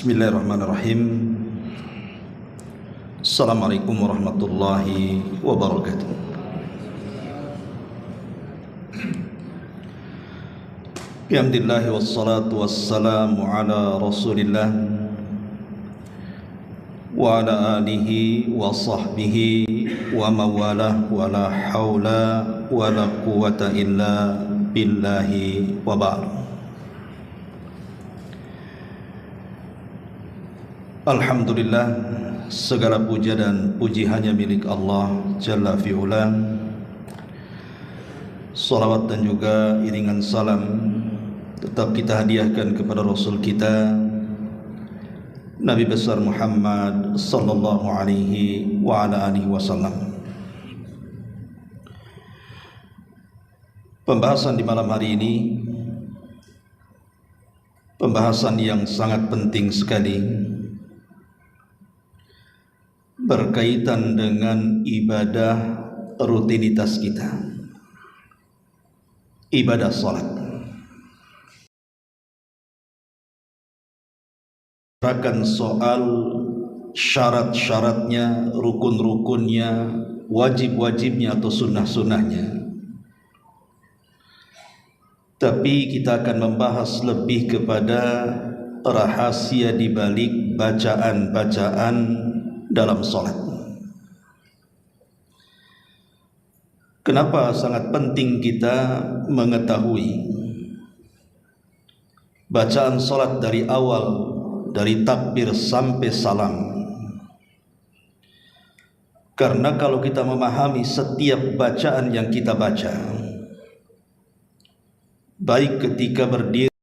Bismillahirrahmanirrahim. Assalamualaikum warahmatullahi wabarakatuh. Bihamdillahi wassalatu wassalamu ala rasulillah wa ala alihi wa sahbihi wa mawalah wa la hawla wa la quwata illa billahi wa ba'd. Alhamdulillah, segala puja dan puji hanya milik Allah Jalla fi'ula. Salawat dan juga iringan salam tetap kita hadiahkan kepada Rasul kita Nabi besar Muhammad sallallahu alaihi wa ala alihi wasallam. Pembahasan di malam hari ini pembahasan yang sangat penting sekali, berkaitan dengan ibadah rutinitas kita, ibadah salat. Akan soal syarat-syaratnya, rukun-rukunnya, wajib-wajibnya atau sunnah-sunnahnya. Tapi kita akan membahas lebih kepada rahasia di balik bacaan-bacaan dalam salat. Kenapa sangat penting kita mengetahui bacaan salat dari awal, dari takbir sampai salam? Karena kalau kita memahami setiap bacaan yang kita baca, baik ketika berdiri,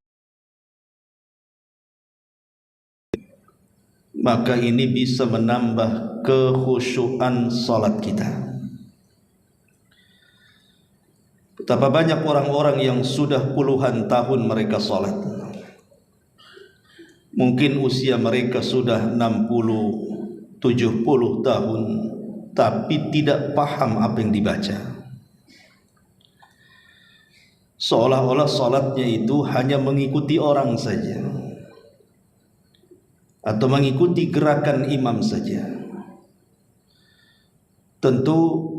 maka ini bisa menambah kekhusyuan salat kita. Betapa banyak orang-orang yang sudah puluhan tahun mereka salat. Mungkin usia mereka sudah 60, 70 tahun, tapi tidak paham apa yang dibaca. Seolah-olah salatnya itu hanya mengikuti orang saja, atau mengikuti gerakan imam saja. Tentu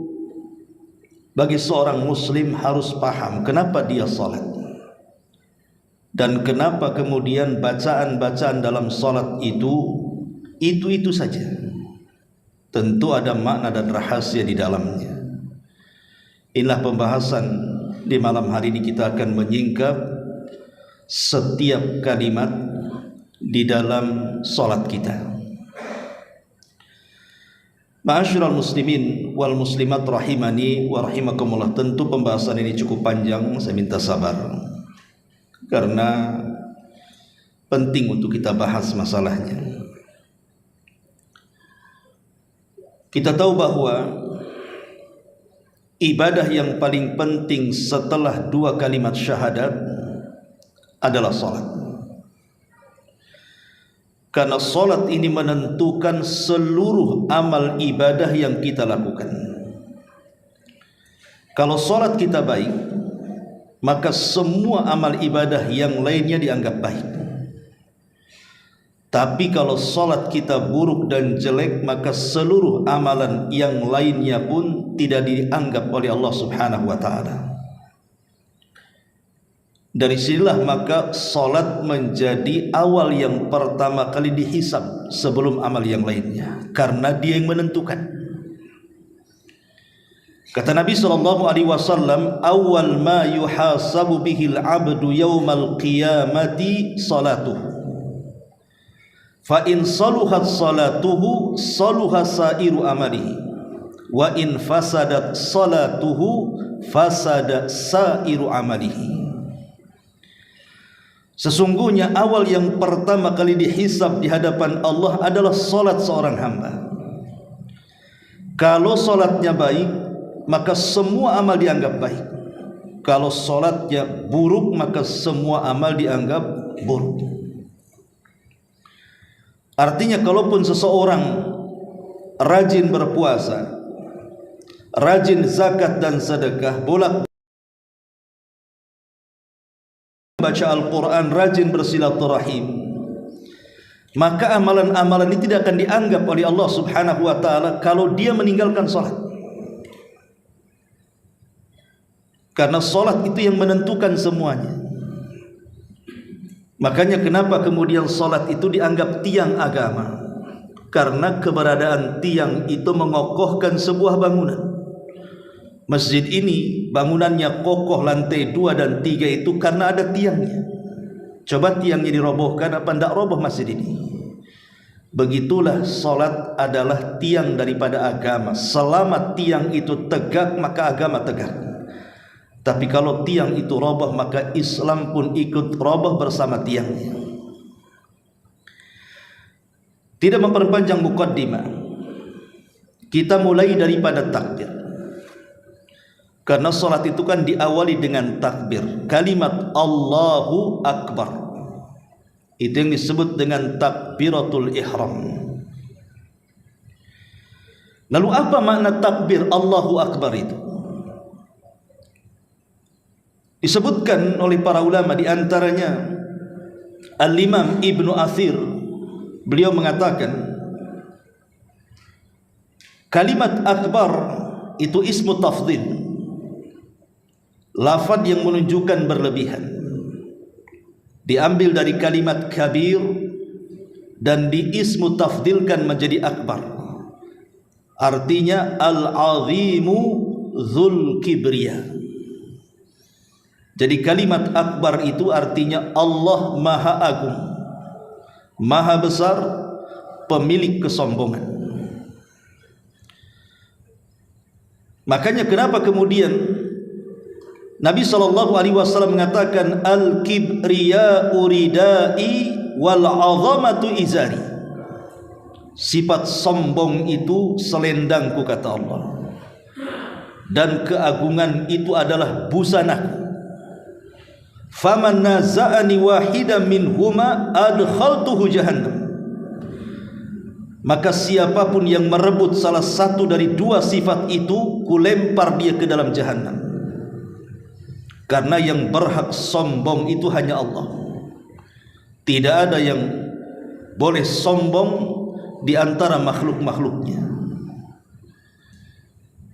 bagi seorang muslim harus paham kenapa dia salat, dan kenapa kemudian bacaan-bacaan dalam salat itu saja. Tentu ada makna dan rahasia di dalamnya. Inilah pembahasan di malam hari ini. Kita akan menyingkap setiap kalimat di dalam salat kita. Ma'asyiral muslimin wal muslimat rahimani wa rahimakumullah. Tentu pembahasan ini cukup panjang, saya minta sabar karena penting untuk kita bahas masalahnya. Kita tahu bahwa ibadah yang paling penting setelah dua kalimat syahadat adalah salat. Karena salat ini menentukan seluruh amal ibadah yang kita lakukan. Kalau salat kita baik, maka semua amal ibadah yang lainnya dianggap baik. Tapi kalau salat kita buruk dan jelek, maka seluruh amalan yang lainnya pun tidak dianggap oleh Allah Subhanahu wa ta'ala. Dari sinilah maka salat menjadi awal yang pertama kali dihisab sebelum amal yang lainnya, karena dia yang menentukan. Kata Nabi SAW, awal ma yuhasabu bihil abdu yawmal qiyamati salatuhu, fa in saluhat salatuhu saluha sairu amalihi, wa in fasadat salatuhu fasada sairu amalihi. Sesungguhnya awal yang pertama kali dihisab di hadapan Allah adalah salat seorang hamba. Kalau salatnya baik, maka semua amal dianggap baik. Kalau salatnya buruk, maka semua amal dianggap buruk. Artinya kalaupun seseorang rajin berpuasa, rajin zakat dan sedekah, bolak baca Al-Quran, rajin bersilaturahim, maka amalan-amalan ini tidak akan dianggap oleh Allah Subhanahu wa taala kalau dia meninggalkan salat. Karena salat itu yang menentukan semuanya. Makanya kenapa kemudian salat itu dianggap tiang agama? Karena keberadaan tiang itu mengokohkan sebuah bangunan. Masjid ini bangunannya kokoh, lantai 2 dan 3 itu karena ada tiangnya. Coba tiangnya dirobohkan, apa tidak roboh masjid ini? Begitulah salat adalah tiang daripada agama. Selama tiang itu tegak, maka agama tegak. Tapi kalau tiang itu roboh, maka Islam pun ikut roboh bersama tiangnya. Tidak memperpanjang muqaddimah, kita mulai daripada takbir. Karena salat itu kan diawali dengan takbir, kalimat Allahu Akbar. Itu yang disebut dengan takbiratul ihram. Lalu apa makna takbir Allahu Akbar itu? Disebutkan oleh para ulama, di antaranya Al-Imam Ibnu Athir, beliau mengatakan kalimat akbar itu ismu tafdhil, lafaz yang menunjukkan berlebihan, diambil dari kalimat kabir dan diismu tafdilkan menjadi akbar. Artinya al-azimu dzul kibriya. Jadi kalimat akbar itu artinya Allah maha agung, maha besar, pemilik kesombongan. Makanya kenapa kemudian Nabi SAW mengatakan al-kibriya uridai wal azamatu izari. Sifat sombong itu selendangku, kata Allah, dan keagungan itu adalah busanaku. Faman naza'ani wahidan minhuma adkhaltuhu jahannam. Maka siapapun yang merebut salah satu dari dua sifat itu, kulempar dia ke dalam jahannam. Karena yang berhak sombong itu hanya Allah. Tidak ada yang boleh sombong di antara makhluk-makhluknya.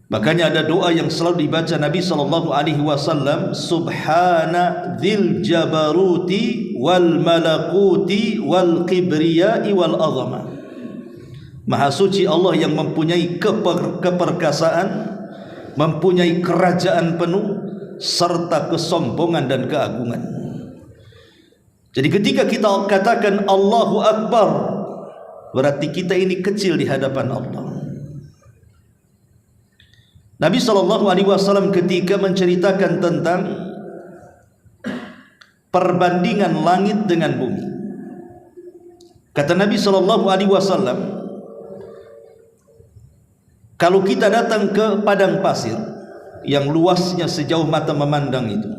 Makanya ada doa yang selalu dibaca Nabi SAW, Subhana dzil jabaruti wal malakuti wal kibriyai wal azama. Maha suci Allah yang mempunyai keperkasaan, mempunyai kerajaan penuh, serta kesombongan dan keagungan. Jadi ketika kita katakan Allahu Akbar, berarti kita ini kecil di hadapan Allah. Nabi SAW ketika menceritakan tentang perbandingan langit dengan bumi, kata Nabi SAW, kalau kita datang ke padang pasir yang luasnya sejauh mata memandang itu,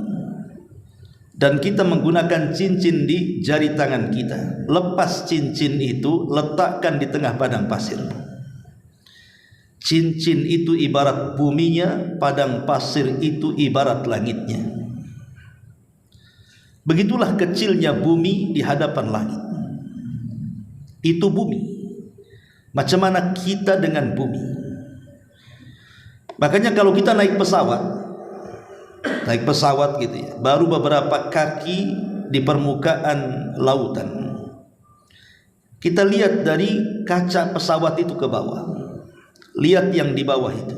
dan kita menggunakan cincin di jari tangan kita, lepas cincin itu, letakkan di tengah padang pasir. Cincin itu ibarat buminya, padang pasir itu ibarat langitnya. Begitulah kecilnya bumi di hadapan langit. Itu bumi. Macam mana kita dengan bumi? Makanya kalau kita naik pesawat gitu ya, baru beberapa kaki di permukaan lautan, kita lihat dari kaca pesawat itu ke bawah, lihat yang di bawah itu.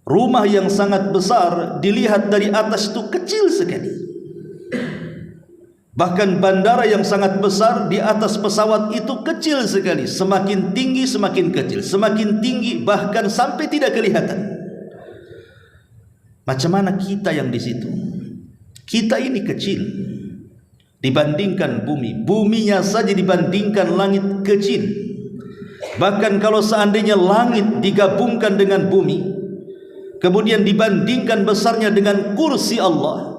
Rumah yang sangat besar dilihat dari atas itu kecil sekali. Bahkan bandara yang sangat besar di atas pesawat itu kecil sekali. Semakin tinggi semakin kecil, semakin tinggi bahkan sampai tidak kelihatan. Macam mana kita yang di situ? Kita ini kecil dibandingkan bumi. Buminya saja dibandingkan langit kecil. Bahkan kalau seandainya langit digabungkan dengan bumi, kemudian dibandingkan besarnya dengan kursi Allah,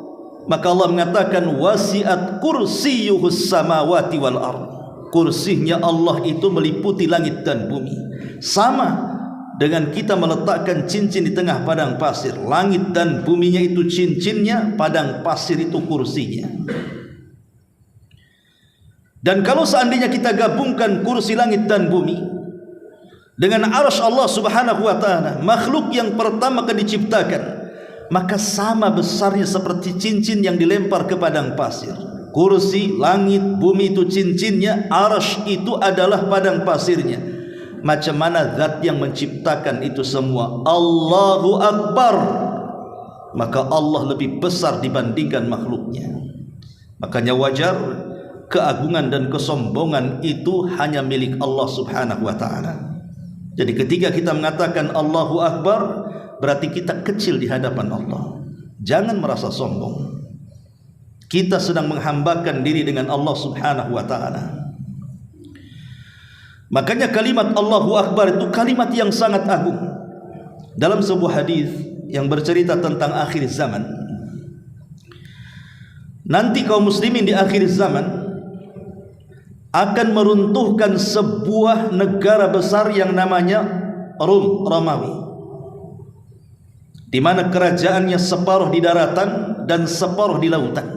maka Allah mengatakan wasi'at kursiyyuhus samawati wal ardh. Kursinya Allah itu meliputi langit dan bumi. Sama dengan kita meletakkan cincin di tengah padang pasir. Langit dan buminya itu cincinnya, padang pasir itu kursinya. Dan kalau seandainya kita gabungkan kursi langit dan bumi dengan arsy Allah Subhanahu wa taala, makhluk yang pertama akan diciptakan, maka sama besarnya seperti cincin yang dilempar ke padang pasir. Kursi, langit, bumi itu cincinnya, arsy itu adalah padang pasirnya. Macam mana zat yang menciptakan itu semua? Allahu Akbar. Maka Allah lebih besar dibandingkan makhluknya. Makanya wajar keagungan dan kesombongan itu hanya milik Allah Subhanahu wa taala. Jadi ketika kita mengatakan Allahu Akbar, berarti kita kecil di hadapan Allah. Jangan merasa sombong. Kita sedang menghambakan diri dengan Allah Subhanahu wa taala. Makanya kalimat Allahu Akbar itu kalimat yang sangat agung. Dalam sebuah hadis yang bercerita tentang akhir zaman, nanti kaum muslimin di akhir zaman akan meruntuhkan sebuah negara besar yang namanya Romawi, di mana kerajaannya separuh di daratan dan separuh di lautan.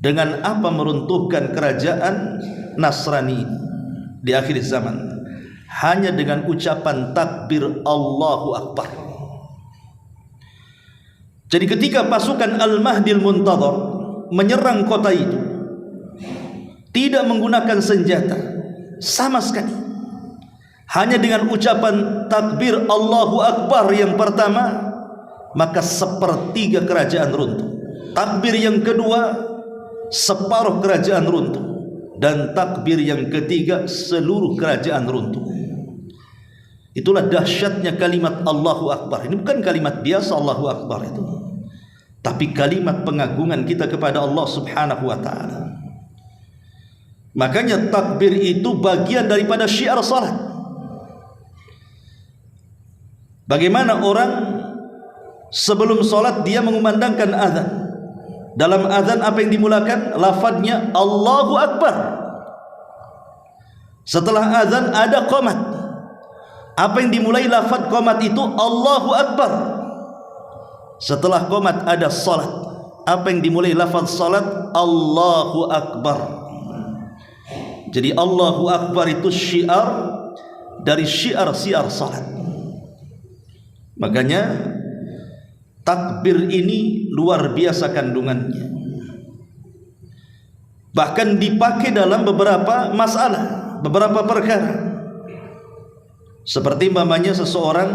Dengan apa meruntuhkan kerajaan Nasrani di akhir zaman? Hanya dengan ucapan takbir Allahu Akbar. Jadi ketika pasukan Al-Mahdil Muntadhar menyerang kota itu, tidak menggunakan senjata sama sekali, hanya dengan ucapan takbir Allahu Akbar yang pertama, maka sepertiga kerajaan runtuh. Takbir yang kedua, separuh kerajaan runtuh. Dan takbir yang ketiga, seluruh kerajaan runtuh. Itulah dahsyatnya kalimat Allahu Akbar. Ini bukan kalimat biasa Allahu Akbar itu, tapi kalimat pengagungan kita kepada Allah Subhanahu wa taala. Makanya takbir itu bagian daripada syiar salat. Bagaimana orang sebelum salat dia mengumandangkan azan. Dalam azan apa yang dimulakan? Lafadznya Allahu Akbar. Setelah azan ada qomat. Apa yang dimulai lafadz qomat itu? Allahu Akbar. Setelah qomat ada salat. Apa yang dimulai lafadz salat? Allahu Akbar. Jadi Allahu Akbar itu syiar dari syiar-syiar salat. Makanya takbir ini luar biasa kandungannya. Bahkan dipakai dalam beberapa masalah, beberapa perkara. Seperti umpamanya seseorang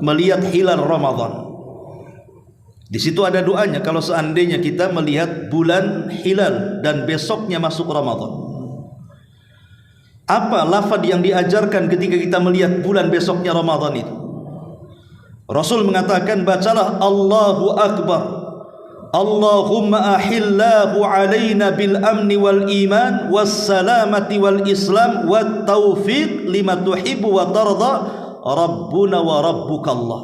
melihat hilal Ramadan. Di situ ada doanya kalau seandainya kita melihat bulan hilal dan besoknya masuk Ramadan. Apa lafaz yang diajarkan ketika kita melihat bulan besoknya Ramadan itu? Rasul mengatakan, bacalah Allahu Akbar. Allahumma ahillahu alaina bil amni wal iman was salamati wal islam wat taufiq lima tuhibbu wa tarda rabbuna wa rabbukallah.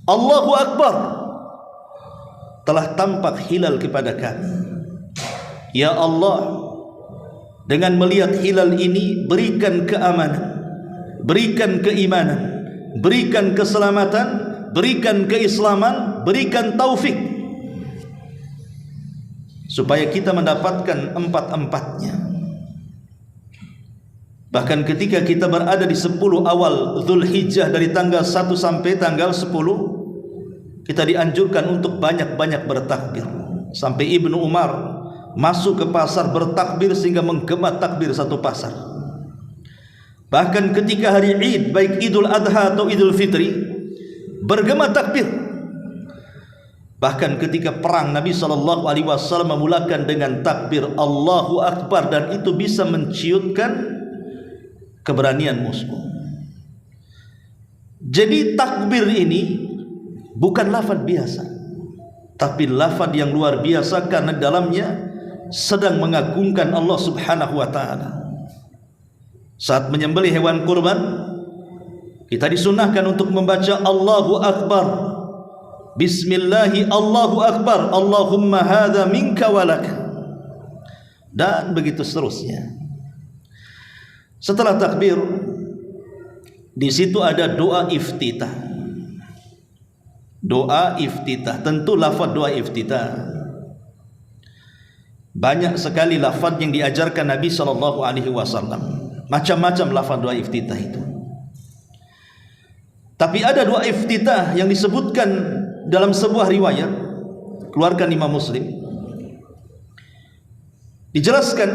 Allahu Akbar. Telah tampak hilal kepada kami. Ya Allah, dengan melihat hilal ini berikan keamanan, berikan keimanan, berikan keselamatan, berikan keislaman, berikan taufik, supaya kita mendapatkan empat-empatnya. Bahkan ketika kita berada di 10 awal Dzulhijjah, dari tanggal 1 sampai tanggal 10, kita dianjurkan untuk banyak-banyak bertakbir. Sampai Ibnu Umar masuk ke pasar bertakbir sehingga menggema takbir satu pasar. Bahkan ketika hari Id, baik Idul Adha atau Idul Fitri, bergema takbir. Bahkan ketika perang, Nabi SAW memulakan dengan takbir Allahu Akbar, dan itu bisa menciutkan keberanian musuh. Jadi takbir ini bukan lafaz biasa, tapi lafaz yang luar biasa karena dalamnya sedang mengagungkan Allah Subhanahu wa taala. Saat menyembelih hewan kurban, kita disunahkan untuk membaca Allahu Akbar, Bismillahi Allahu Akbar, Allahumma hadza minka walaka, dan begitu seterusnya. Setelah takbir, di situ ada doa iftitah. Doa iftitah, tentu lafaz doa iftitah Banyak sekali lafaz yang diajarkan Nabi SAW, macam-macam lafaz doa iftitah itu. Tapi ada doa iftitah yang disebutkan dalam sebuah riwayat keluarkan Imam Muslim, dijelaskan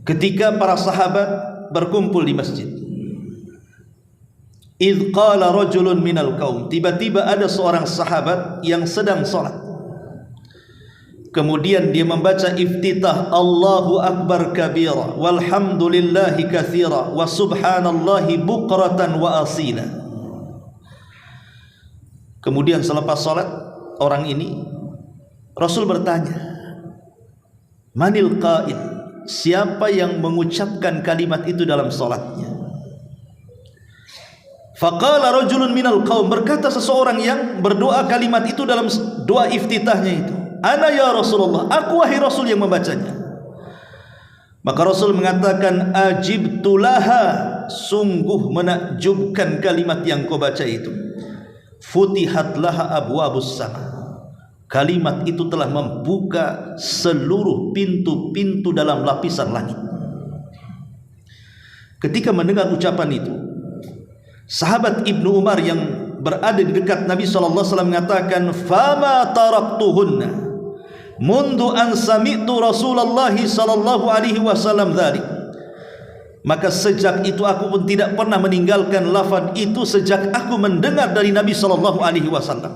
ketika para sahabat berkumpul di masjid. Idh qala rajulun minal qaum, tiba-tiba ada seorang sahabat yang sedang salat. Kemudian dia membaca iftitah, Allahu Akbar kabira walhamdulillahi katsira wa subhanallahi bukratan wa asila. Kemudian selepas salat orang ini, Rasul bertanya, manil qail, siapa yang mengucapkan kalimat itu dalam salatnya? Faqala rajulun minal qaum, berkata seseorang yang berdoa kalimat itu dalam doa iftitahnya itu, ana ya Rasulullah, aku wahai Rasul yang membacanya. Maka Rasul mengatakan, ajibtulaha, sungguh menakjubkan kalimat yang kau baca itu. Futihat laha abwabus sama, kalimat itu telah membuka seluruh pintu-pintu dalam lapisan langit. Ketika mendengar ucapan itu, sahabat Ibnu Umar yang berada di dekat Nabi SAW mengatakan, fama taraktuhunna mundu an sami'tu Rasulullah sallallahu alaihi wasallam dzalik, maka sejak itu aku pun tidak pernah meninggalkan lafaz itu sejak aku mendengar dari Nabi sallallahu alaihi wasallam.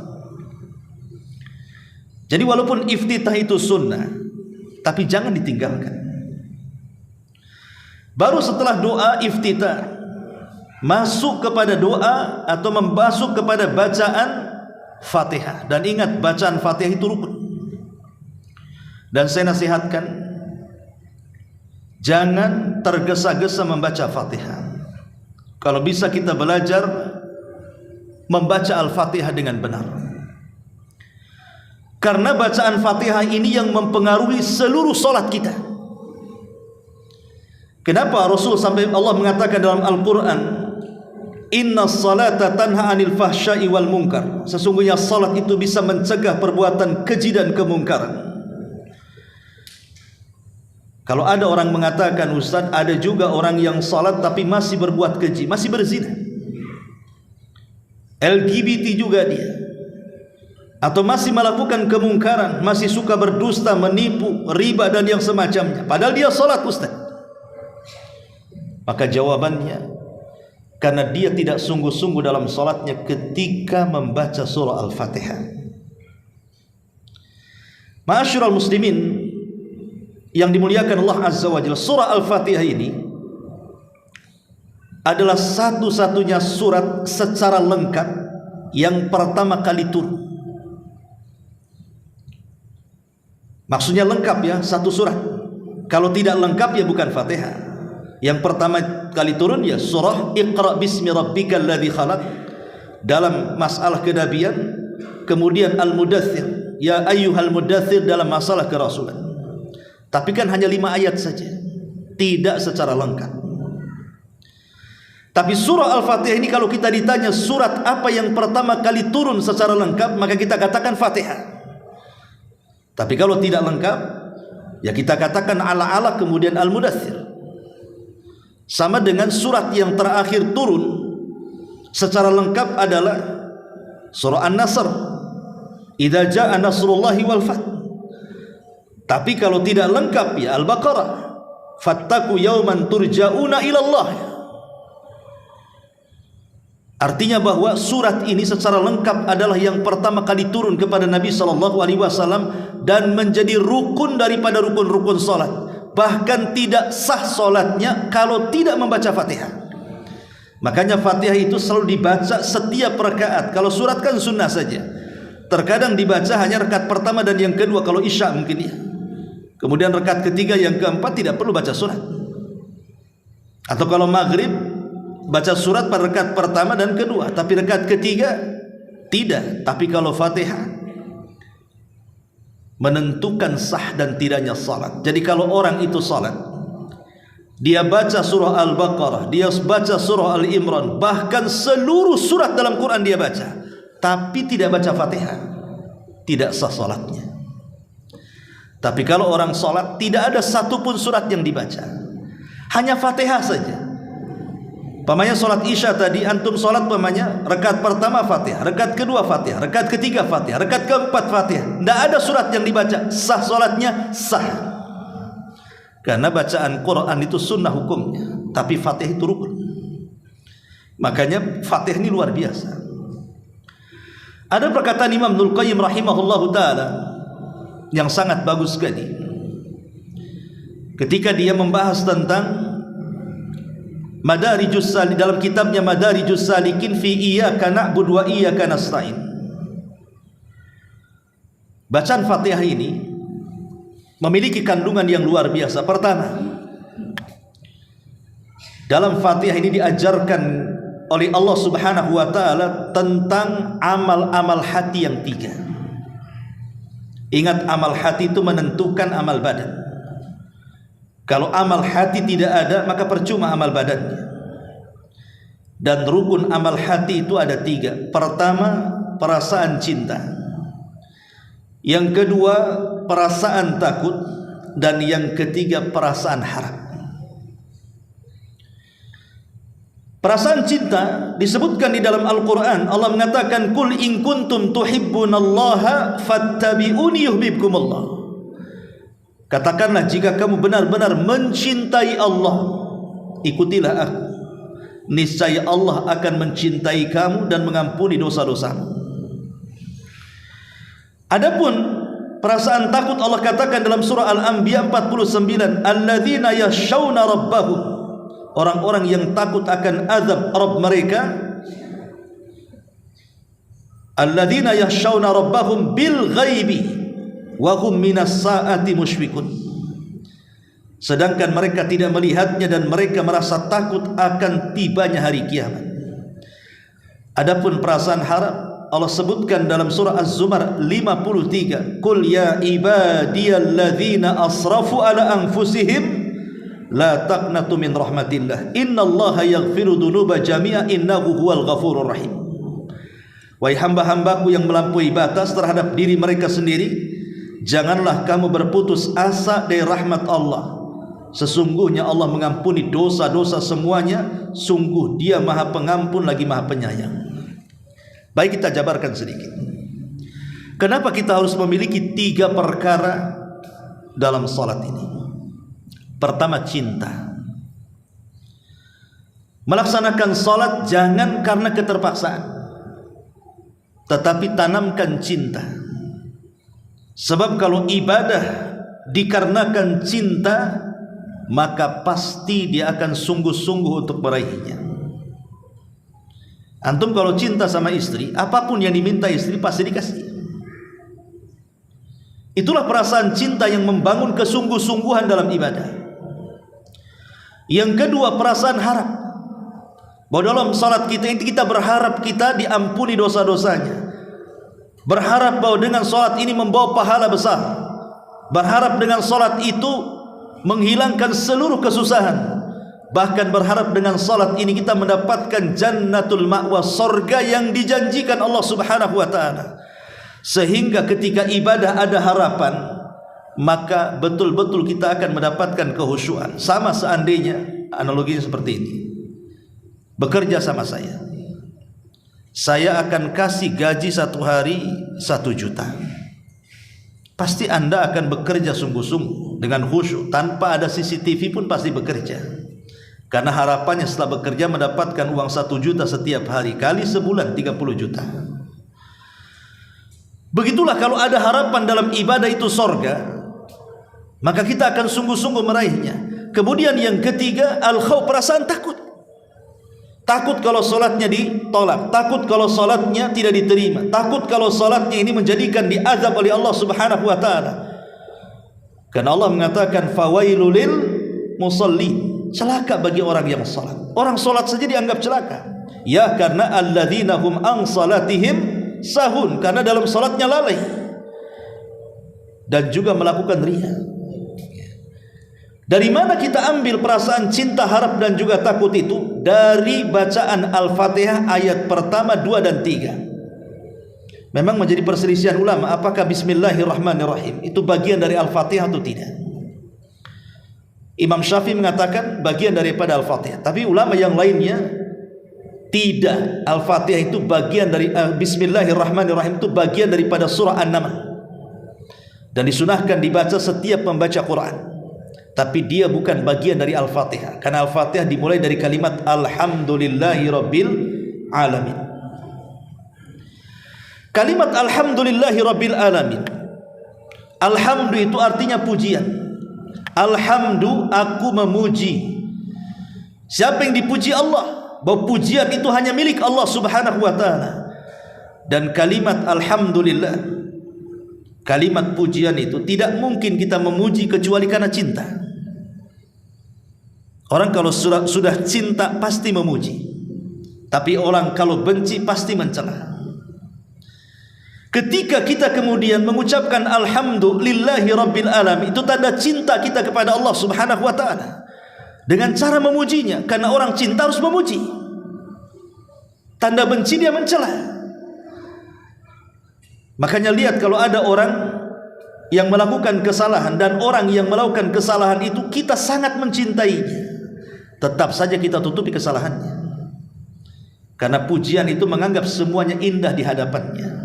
Jadi walaupun iftitah itu sunnah, tapi jangan ditinggalkan. Baru setelah doa iftitah masuk kepada doa atau membasuh kepada bacaan Fatihah. Dan ingat, bacaan Fatihah itu rukun. Dan saya nasihatkan, jangan tergesa-gesa membaca Fatihah. Kalau bisa kita belajar membaca Al-Fatihah dengan benar, karena bacaan Fatihah ini yang mempengaruhi seluruh solat kita. Kenapa Rasul sampai Allah mengatakan dalam Al-Quran, inna salata tanha anil fahsyai wal munkar, sesungguhnya salat itu bisa mencegah perbuatan keji dan kemungkaran. Kalau ada orang mengatakan, Ustaz, ada juga orang yang salat tapi masih berbuat keji, masih berzina, LGBT juga dia, atau masih melakukan kemungkaran, masih suka berdusta, menipu, riba dan yang semacamnya, padahal dia salat, Ustaz. Maka jawabannya, karena dia tidak sungguh-sungguh dalam salatnya ketika membaca surah Al-Fatihah. Ma'asyiral muslimin yang dimuliakan Allah Azza wa Jalla, surah Al-Fatihah ini adalah satu-satunya surat secara lengkap yang pertama kali turun. Maksudnya lengkap ya, satu surat. Kalau tidak lengkap ya bukan Fatihah. Yang pertama kali turun ya surah Iqra bismi rabbikal ladzi khalaq dalam masalah kenabian, kemudian Al-Mudaththir, ya ayyuhal mudaththir dalam masalah kerasulan. Tapi kan hanya 5 ayat saja, tidak secara lengkap. Tapi surah Al-Fatihah ini kalau kita ditanya surat apa yang pertama kali turun secara lengkap, maka kita katakan Fatihah. Tapi kalau tidak lengkap, ya kita katakan ala-ala kemudian Al-Mudaththir. Sama dengan surat yang terakhir turun secara lengkap adalah surah An-Nasr, idza jaa nasrullahi wal fath. Tapi kalau tidak lengkap ya Al-Baqarah, fattaku yauman turja'una ilallah. Artinya bahwa surat ini secara lengkap adalah yang pertama kali turun kepada Nabi SAW dan menjadi rukun daripada rukun-rukun salat. Bahkan tidak sah salatnya kalau tidak membaca Fatihah. Makanya Fatihah itu selalu dibaca setiap rakaat. Kalau surat kan sunnah saja, terkadang dibaca hanya rakaat pertama dan yang kedua kalau isya mungkin ya. Kemudian rakaat ketiga, yang keempat tidak perlu baca surat. Atau kalau maghrib baca surat pada rakaat pertama dan kedua, tapi rakaat ketiga tidak. Tapi kalau Fatihah menentukan sah dan tidaknya salat. Jadi kalau orang itu salat, dia baca surah Al-Baqarah, dia baca surah Al-Imran, bahkan seluruh surat dalam Quran dia baca, tapi tidak baca Fatihah, tidak sah salatnya. Tapi kalau orang sholat tidak ada satupun surat yang dibaca, hanya Fatihah saja. Pamanya sholat isya tadi, antum sholat pamanya rakaat pertama Fatihah, rakaat kedua Fatihah, rakaat ketiga Fatihah, rakaat keempat Fatihah. Tidak ada surat yang dibaca, sah sholatnya, sah. Karena bacaan Quran itu sunnah hukumnya, tapi Fatihah itu rukun. Makanya Fatihah ini luar biasa. Ada perkataan Imam Ibnul Qayyim rahimahullahu ta'ala yang sangat bagus sekali ketika dia membahas tentang Madarijus Salikin, dalam kitabnya Madarijus Salikin fi iyyaka na'budu wa iyyaka nasta'in. Bacaan Fatihah ini memiliki kandungan yang luar biasa. Pertama, dalam Fatihah ini diajarkan oleh Allah Subhanahu wa taala tentang amal-amal hati yang 3. Ingat, amal hati itu menentukan amal badan. Kalau amal hati tidak ada, maka percuma amal badannya. Dan rukun amal hati itu ada 3. Pertama, perasaan cinta. Yang kedua, perasaan takut. Dan yang ketiga, perasaan harap. Perasaan cinta disebutkan di dalam Al-Quran. Allah mengatakan, Qul in kuntum tuhibbunallaha fattabi'uni yuhibbukumullah. Katakanlah, jika kamu benar-benar mencintai Allah, ikutilah aku. Niscaya Allah akan mencintai kamu dan mengampuni dosa-dosamu. Adapun perasaan takut, Allah katakan dalam surah Al-Anbiya 49, alladzina yakhshawna rabbahum, orang-orang yang takut akan azab Rabb mereka. Alladzina yakhshawna rabbahum bil ghaibi wa hum minas saati musyfiqun. Sedangkan mereka tidak melihatnya dan mereka merasa takut akan tibanya hari kiamat. Adapun perasaan harap, Allah sebutkan dalam surah Az-Zumar 53, Qul ya ibadiyalladzina asrafu ala anfusihim la taqnatu min rahmatillah innallaha yaghfiru dzunuba jami'a innahu huwal ghafurur rahim. Wahai hamba-hambaku yang melampaui batas terhadap diri mereka sendiri, janganlah kamu berputus asa dari rahmat Allah. Sesungguhnya Allah mengampuni dosa-dosa semuanya. Sungguh Dia Maha Pengampun lagi Maha Penyayang. Baik, kita jabarkan sedikit. Kenapa kita harus memiliki 3 perkara dalam salat ini? Pertama, cinta. Melaksanakan salat jangan karena keterpaksaan, tetapi tanamkan cinta. Sebab kalau ibadah dikarenakan cinta, maka pasti dia akan sungguh-sungguh untuk meraihnya. Antum kalau cinta sama istri, apapun yang diminta istri pasti dikasih. Itulah perasaan cinta yang membangun kesungguh-sungguhan dalam ibadah. Yang kedua, perasaan harap. Bahwa dalam salat kita berharap kita diampuni dosa-dosanya. Berharap bahwa dengan salat ini membawa pahala besar. Berharap dengan salat itu menghilangkan seluruh kesusahan. Bahkan berharap dengan salat ini kita mendapatkan jannatul ma'wa, surga yang dijanjikan Allah Subhanahu wa taala. Sehingga ketika ibadah ada harapan, maka betul-betul kita akan mendapatkan kehusyuan. Sama seandainya analoginya seperti ini. Bekerja sama saya akan kasih gaji 1 hari 1 juta. Pasti Anda akan bekerja sungguh-sungguh dengan khusyuk, tanpa ada CCTV pun pasti bekerja. Karena harapannya setelah bekerja mendapatkan uang 1 juta setiap hari, kali sebulan 30 juta. Begitulah kalau ada harapan dalam ibadah itu sorga, maka kita akan sungguh-sungguh meraihnya. Kemudian yang ketiga, al-khauf, perasaan takut. Takut kalau solatnya ditolak, takut kalau solatnya tidak diterima, takut kalau solatnya ini menjadikan diazab oleh Allah Subhanahu wa ta'ala. Karena Allah mengatakan fawailul lil musallin, celaka bagi orang yang salat. Orang salat saja dianggap celaka. Ya, karena alladzina hum an salatihim sahun, karena dalam salatnya lalai dan juga melakukan riya. Dari mana kita ambil perasaan cinta, harap dan juga takut itu? Dari bacaan Al-Fatihah ayat pertama, 2 dan 3. Memang menjadi perselisihan ulama apakah Bismillahirrahmanirrahim itu bagian dari Al-Fatihah atau tidak. Imam Syafi'i mengatakan bagian daripada Al-Fatihah, tapi ulama yang lainnya tidak. Al-Fatihah itu bagian dari Bismillahirrahmanirrahim itu bagian daripada surah An-Naml dan disunahkan dibaca setiap membaca Quran, tapi dia bukan bagian dari Al-Fatihah, karena Al-Fatihah dimulai dari kalimat Alhamdulillahirabbil alamin. Kalimat Alhamdulillahirabbil alamin, alhamdu itu artinya pujian. Alhamdu, aku memuji. Siapa yang dipuji? Allah. Bahwa pujian itu hanya milik Allah subhanahu wa ta'ala. Dan kalimat alhamdulillah, kalimat pujian itu tidak mungkin kita memuji kecuali karena cinta. Orang kalau sudah cinta pasti memuji, tapi orang kalau benci pasti mencela. Ketika kita kemudian mengucapkan alhamdulillahi rabbil alamin, itu tanda cinta kita kepada Allah subhanahu wa ta'ala dengan cara memujinya, karena orang cinta harus memuji. Tanda benci dia mencela. Makanya lihat kalau ada orang yang melakukan kesalahan dan orang yang melakukan kesalahan itu kita sangat mencintainya, tetap saja kita tutupi kesalahannya, karena pujian itu menganggap semuanya indah di hadapannya.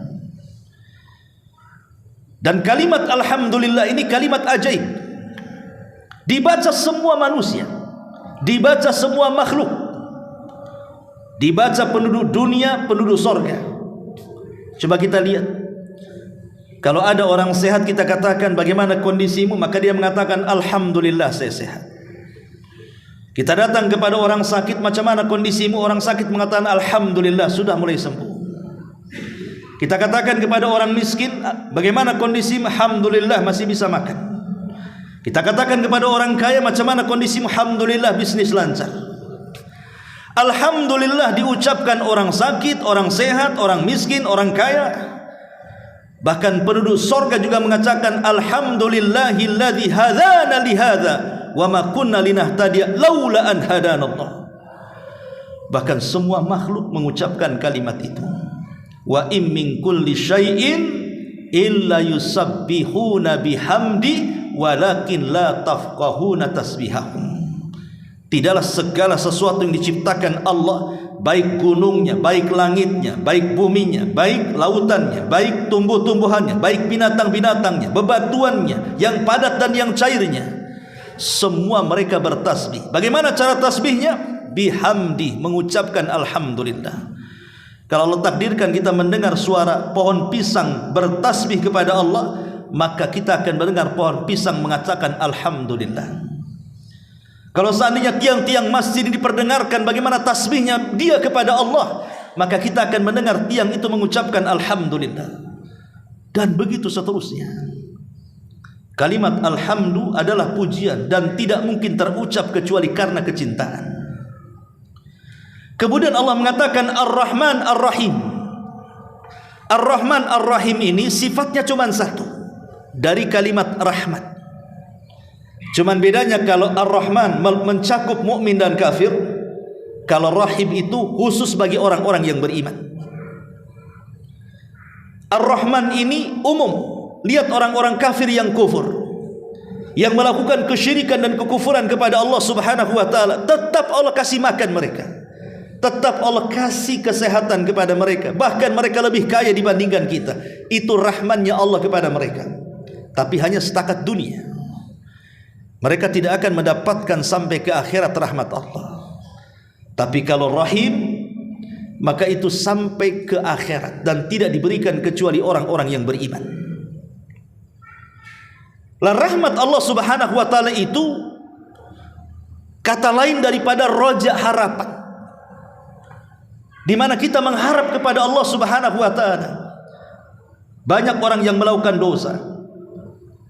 Dan kalimat alhamdulillah ini kalimat ajaib, dibaca semua manusia, dibaca semua makhluk, dibaca penduduk dunia, penduduk sorga. Coba kita lihat, kalau ada orang sehat kita katakan bagaimana kondisimu, maka dia mengatakan alhamdulillah saya sehat. Kita datang kepada orang sakit, macam mana kondisimu, orang sakit mengatakan alhamdulillah sudah mulai sembuh. Kita katakan kepada orang miskin, bagaimana kondisimu? Alhamdulillah masih bisa makan. Kita katakan kepada orang kaya, macam mana kondisimu? Alhamdulillah bisnis lancar. Alhamdulillah diucapkan orang sakit, orang sehat, orang miskin, orang kaya. Bahkan penduduk sorga juga mengatakan alhamdulillahilladzi hadana lihadza wa ma kunna linahtadiya laula an hadanallah. Bahkan semua makhluk mengucapkan kalimat itu. Wa im min kulli syai'in illa yusabbihuna bihamdi walakin la tafqahuna tasbihahum. Tidaklah segala sesuatu yang diciptakan Allah, baik gunungnya, baik langitnya, baik buminya, baik lautannya, baik tumbuh-tumbuhannya, baik binatang-binatangnya, bebatuannya, yang padat dan yang cairnya, semua mereka bertasbih. Bagaimana cara tasbihnya? Bihamdi, mengucapkan alhamdulillah. Kalau Allah takdirkan kita mendengar suara pohon pisang bertasbih kepada Allah, maka kita akan mendengar pohon pisang mengatakan alhamdulillah. Kalau seandainya tiang-tiang masjid diperdengarkan bagaimana tasbihnya dia kepada Allah, maka kita akan mendengar tiang itu mengucapkan alhamdulillah. Dan begitu seterusnya. Kalimat alhamdu adalah pujian dan tidak mungkin terucap kecuali karena kecintaan. Kemudian Allah mengatakan Ar-Rahman Ar-Rahim. Ar-Rahman Ar-Rahim ini sifatnya cuma satu dari kalimat rahmat. Cuman bedanya kalau Ar-Rahman mencakup mukmin dan kafir, kalau Rahim itu khusus bagi orang-orang yang beriman. Ar-Rahman ini umum. Lihat orang-orang kafir yang kufur, yang melakukan kesyirikan dan kekufuran kepada Allah subhanahu wa ta'ala, tetap Allah kasih makan mereka, tetap Allah kasih kesehatan kepada mereka, bahkan mereka lebih kaya dibandingkan kita. Itu rahmannya Allah kepada mereka. Tapi hanya setakat dunia, mereka tidak akan mendapatkan sampai ke akhirat rahmat Allah. Tapi kalau rahim, maka itu sampai ke akhirat dan tidak diberikan kecuali orang-orang yang beriman. Lah rahmat Allah subhanahu wa ta'ala itu kata lain daripada roja, harapan, di mana kita mengharap kepada Allah subhanahu wa ta'ala. Banyak orang yang melakukan dosa,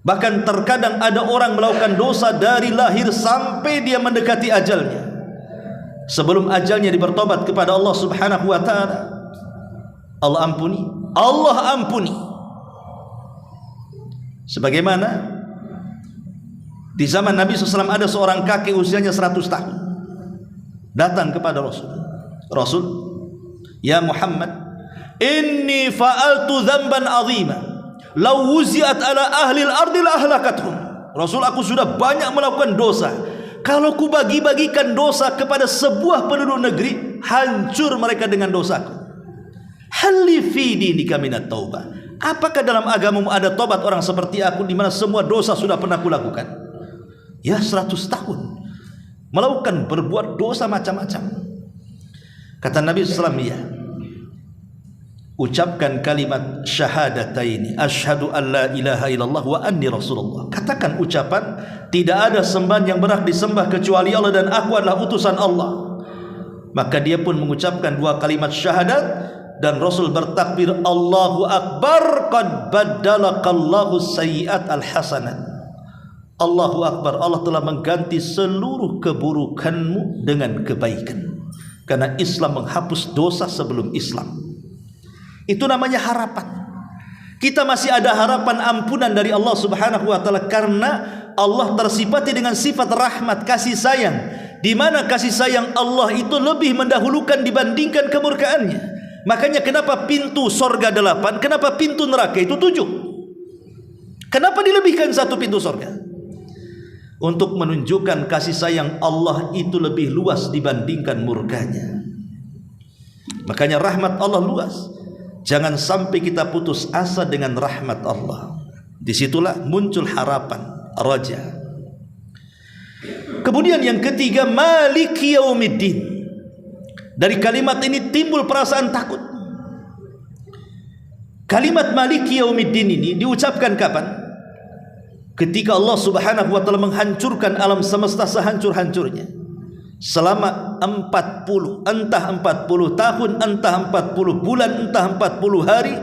bahkan terkadang ada orang melakukan dosa dari lahir sampai dia mendekati ajalnya. Sebelum ajalnya bertobat kepada Allah subhanahu wa ta'ala, Allah ampuni, Allah ampuni. Sebagaimana di zaman Nabi SAW ada seorang kakek usianya 100 tahun datang kepada Rasul. Rasul, ya Muhammad, inni fa'altu dzamban 'azima law wuzi'at ala ahli al-ardi la ahlakathum. Rasul, aku sudah banyak melakukan dosa. Kalau ku bagi-bagikan dosa kepada sebuah penduduk negeri, hancur mereka dengan dosaku. Halli fi dinika minat taubah. Apakah dalam agamamu ada tobat orang seperti aku, di mana semua dosa sudah pernah kulakukan? Ya, 100 tahun melakukan berbuat dosa macam-macam. Kata Nabi SAW, ya, ucapkan kalimat syahadataini, asyhadu an la ilaha illallah wa anni rasulullah. Katakan ucapan tidak ada sembahan yang berhak disembah kecuali Allah dan aku adalah utusan Allah. Maka dia pun mengucapkan 2 kalimat syahadat, dan Rasul bertakbir, Allahu akbar, qad baddalakallahu sayyi'at al-hasanat. Allahu akbar, Allah telah mengganti seluruh keburukanmu dengan kebaikan. Karena Islam menghapus dosa sebelum Islam. Itu namanya harapan. Kita masih ada harapan ampunan dari Allah Subhanahu wa taala, karena Allah tersifati dengan sifat rahmat, kasih sayang, di mana kasih sayang Allah itu lebih mendahulukan dibandingkan kemurkaannya. Makanya kenapa pintu sorga 8, kenapa pintu neraka itu 7? Kenapa dilebihkan 1 pintu sorga? Untuk menunjukkan kasih sayang Allah itu lebih luas dibandingkan murkanya. Makanya rahmat Allah luas. Jangan sampai kita putus asa dengan rahmat Allah. Disitulah muncul harapan, raja. Kemudian yang ketiga, maliki yaumiddin. Dari kalimat ini timbul perasaan takut. Kalimat maliki yaumiddin ini diucapkan kapan? Ketika Allah Subhanahu wa taala menghancurkan alam semesta sehancur-hancurnya. Selama 40, entah 40 tahun, entah 40 bulan, entah 40 hari,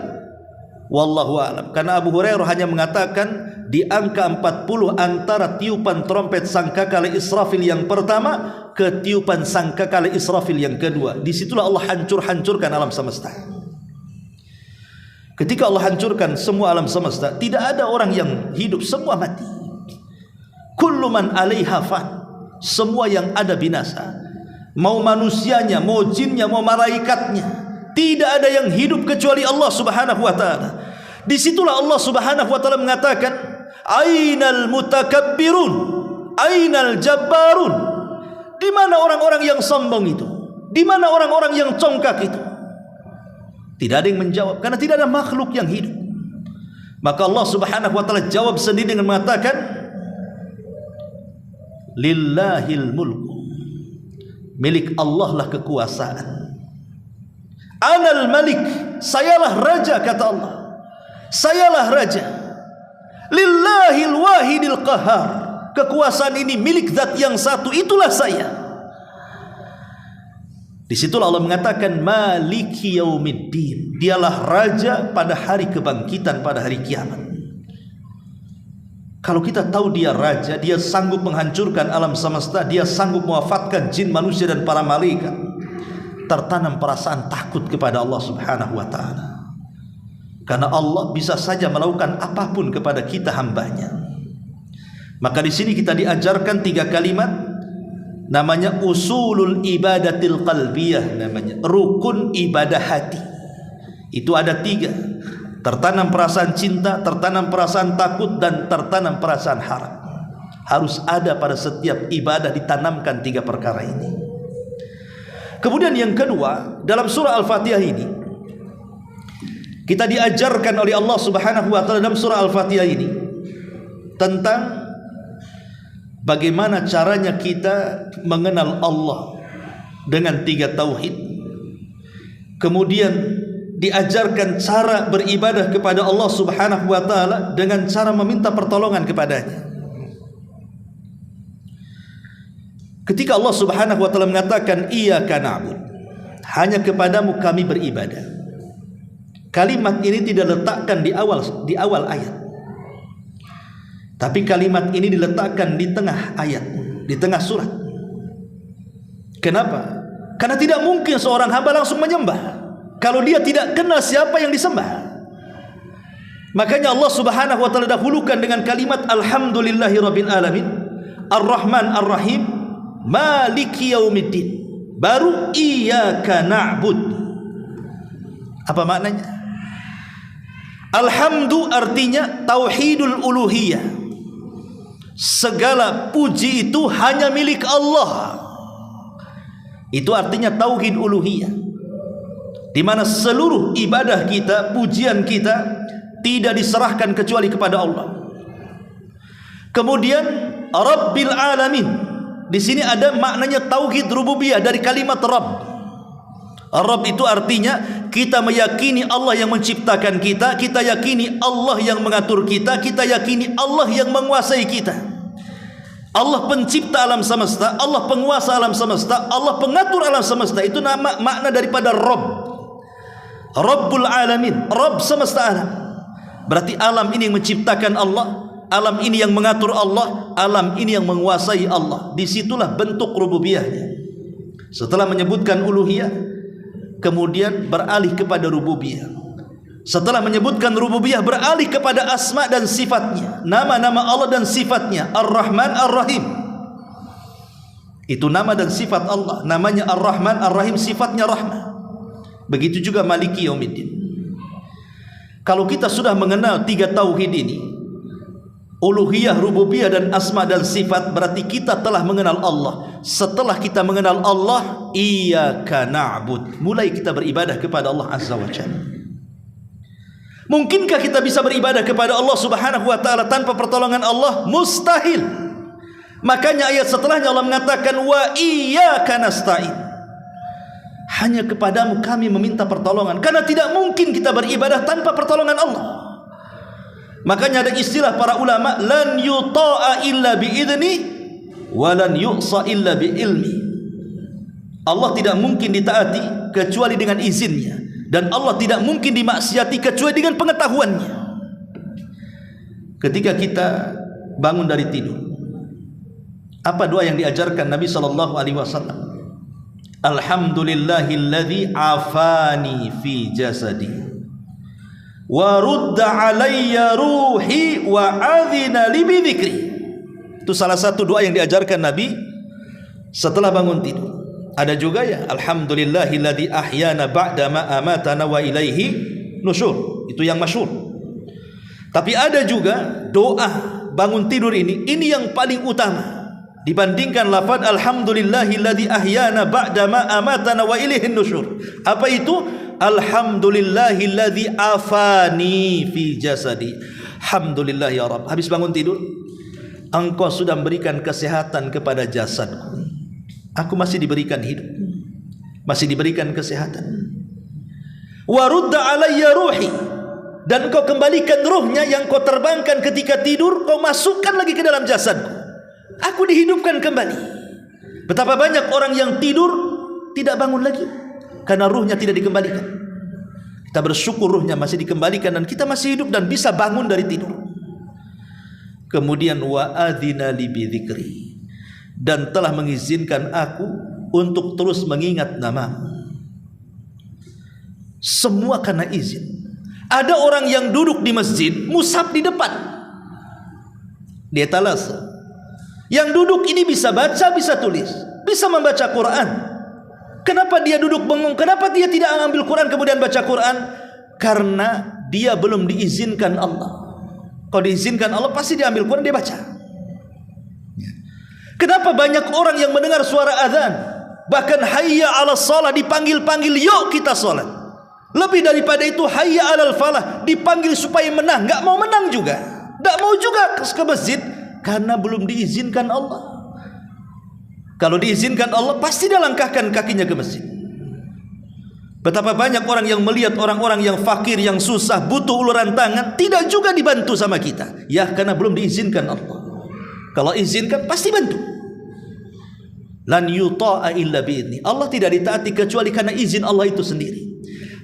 wallahu a'lam. Karena Abu Hurairah hanya mengatakan di angka 40 antara tiupan trompet sangkakala Israfil yang pertama ke tiupan sangkakala Israfil yang kedua. Disitulah Allah hancurkan alam semesta. Ketika Allah hancurkan semua alam semesta, tidak ada orang yang hidup, semua mati. Kullu man 'alaiha fan. Semua yang ada binasa, mau manusianya, mau jinnya, mau malaikatnya. Tidak ada yang hidup kecuali Allah Subhanahu wa taala. Disitulah Allah Subhanahu wa taala mengatakan, ainal mutakabbirun, ainal jabbarun. Di mana orang-orang yang sombong itu? Di mana orang-orang yang congkak itu? Tidak ada yang menjawab, karena tidak ada makhluk yang hidup. Maka Allah Subhanahu wa taala jawab sendiri dengan mengatakan, lillahil mulku, milik Allah lah kekuasaan. Anal malik, sayalah raja, kata Allah, sayalah raja. Lillahil wahidil qahar, kekuasaan ini milik zat yang satu, itulah saya. Disitulah Allah mengatakan maliki yaumiddin, dialah raja pada hari kebangkitan, pada hari kiamat. Kalau kita tahu dia raja, dia sanggup menghancurkan alam semesta, dia sanggup mewafatkan jin, manusia dan para malaikat, tertanam perasaan takut kepada Allah Subhanahu wa taala. Karena Allah bisa saja melakukan apapun kepada kita hambanya. Maka di sini kita diajarkan 3 kalimat, namanya usulul ibadatil qalbiyah, namanya rukun ibadah hati. Itu ada 3. Tertanam perasaan cinta, tertanam perasaan takut, dan tertanam perasaan harap. Harus ada pada setiap ibadah, ditanamkan 3 perkara ini. Kemudian yang kedua, dalam surah Al-Fatihah ini kita diajarkan oleh Allah Subhanahu wa taala dalam surah Al-Fatihah ini tentang bagaimana caranya kita mengenal Allah dengan 3 tauhid. Kemudian diajarkan cara beribadah kepada Allah Subhanahu wa taala dengan cara meminta pertolongan kepadanya. Ketika Allah Subhanahu wa taala mengatakan iyyaka na'bud, hanya kepadamu kami beribadah. Kalimat ini tidak diletakkan di awal ayat. Tapi kalimat ini diletakkan di tengah ayat, di tengah surat. Kenapa? Karena tidak mungkin seorang hamba langsung menyembah kalau dia tidak kenal siapa yang disembah. Makanya Allah Subhanahu wa taala dahulukan dengan kalimat alhamdulillahirabbil alamin, arrahman arrahim, maliki yaumiddin, baru iyyaka na'bud. Apa maknanya? Alhamdu artinya tauhidul uluhiyah. Segala puji itu hanya milik Allah. Itu artinya tauhid uluhiyah, di mana seluruh ibadah kita, pujian kita tidak diserahkan kecuali kepada Allah. Kemudian Rabbil Alamin, di sini ada maknanya tauhid rububiyah dari kalimat Rabb. Rabb itu artinya kita meyakini Allah yang menciptakan kita, kita yakini Allah yang mengatur kita, kita yakini Allah yang menguasai kita. Allah pencipta alam semesta, Allah penguasa alam semesta, Allah pengatur alam semesta. Itu nama makna daripada Rabb. Rabbul Alamin, Rabb semesta alam. Berarti alam ini yang menciptakan Allah, alam ini yang mengatur Allah, alam ini yang menguasai Allah. Disitulah bentuk rububiyahnya. Setelah menyebutkan uluhiyah, kemudian beralih kepada rububiyah. Setelah menyebutkan rububiyah, beralih kepada asma dan sifatnya, nama-nama Allah dan sifatnya. Ar-Rahman, Ar-Rahim, itu nama dan sifat Allah. Namanya Ar-Rahman, Ar-Rahim, sifatnya rahmah. Begitu juga Maliki Yaumiddin. Kalau kita sudah mengenal tiga tauhid ini, uluhiyah, rububiyah dan asma dan sifat, berarti kita telah mengenal Allah. Setelah kita mengenal Allah, iyyaka na'bud, mulai kita beribadah kepada Allah Azza wa Jalla. Mungkinkah kita bisa beribadah kepada Allah Subhanahu wa ta'ala tanpa pertolongan Allah? Mustahil. Makanya ayat setelahnya Allah mengatakan wa iyyaka nasta'in, hanya kepadamu kami meminta pertolongan. Karena tidak mungkin kita beribadah tanpa pertolongan Allah. Makanya ada istilah para ulama, lan yuta'a illa bi'idni wa lan yu'sa illa bi'ilmi. Allah tidak mungkin ditaati kecuali dengan izinnya, dan Allah tidak mungkin dimaksiati kecuali dengan pengetahuannya. Ketika kita bangun dari tidur, apa doa yang diajarkan Nabi SAW? Alhamdulillahilladzi afani fi jasadi wa rudda alayya ruhi wa adhina li bi dzikri. Itu salah satu doa yang diajarkan Nabi setelah bangun tidur. Ada juga ya, alhamdulillahilladzi ahyana ba'da ma amatana wa ilaihi nusyur. Itu yang masyhur. Tapi ada juga doa bangun tidur ini yang paling utama dibandingkan lafaz alhamdulillahilladzi ahyana ba'da ma amatana wa ilaihi nusyur. Apa itu? Alhamdulillahilladzi afani fi jasadi. Alhamdulillah ya Rabb, habis bangun tidur, Engkau sudah memberikan kesehatan kepada jasadku. Aku masih diberikan hidup, masih diberikan kesehatan. Wa rudda alayya ruhi, dan Engkau kembalikan ruhnya yang Kau terbangkan ketika tidur, Kau masukkan lagi ke dalam jasadku. Aku dihidupkan kembali. Betapa banyak orang yang tidur tidak bangun lagi karena ruhnya tidak dikembalikan. Kita bersyukur ruhnya masih dikembalikan dan kita masih hidup dan bisa bangun dari tidur. Kemudian wa adzina li bi dzikri, dan telah mengizinkan aku untuk terus mengingat namamu. Semua karena izin. Ada orang yang duduk di masjid, mushaf di depan, dia talasa. Yang duduk ini bisa baca, bisa tulis, bisa membaca Quran. Kenapa dia duduk bengong? Kenapa dia tidak mengambil Quran kemudian baca Quran? Karena dia belum diizinkan Allah. Kalau diizinkan Allah, pasti dia ambil Quran, dia baca. Kenapa banyak orang yang mendengar suara azan, bahkan hayya 'alas shalah dipanggil-panggil, yuk kita salat. Lebih daripada itu hayya 'alal falah dipanggil supaya menang, enggak mau menang juga. Enggak mau juga ke masjid karena belum diizinkan Allah. Kalau diizinkan Allah, pasti dia langkahkan kakinya ke masjid. Betapa banyak orang yang melihat orang-orang yang fakir, yang susah, butuh uluran tangan, tidak juga dibantu sama kita. Ya, karena belum diizinkan Allah. Kalau izinkan, pasti bantu. Lan yuta'a illa bi'idni. Allah tidak ditaati kecuali karena izin Allah itu sendiri.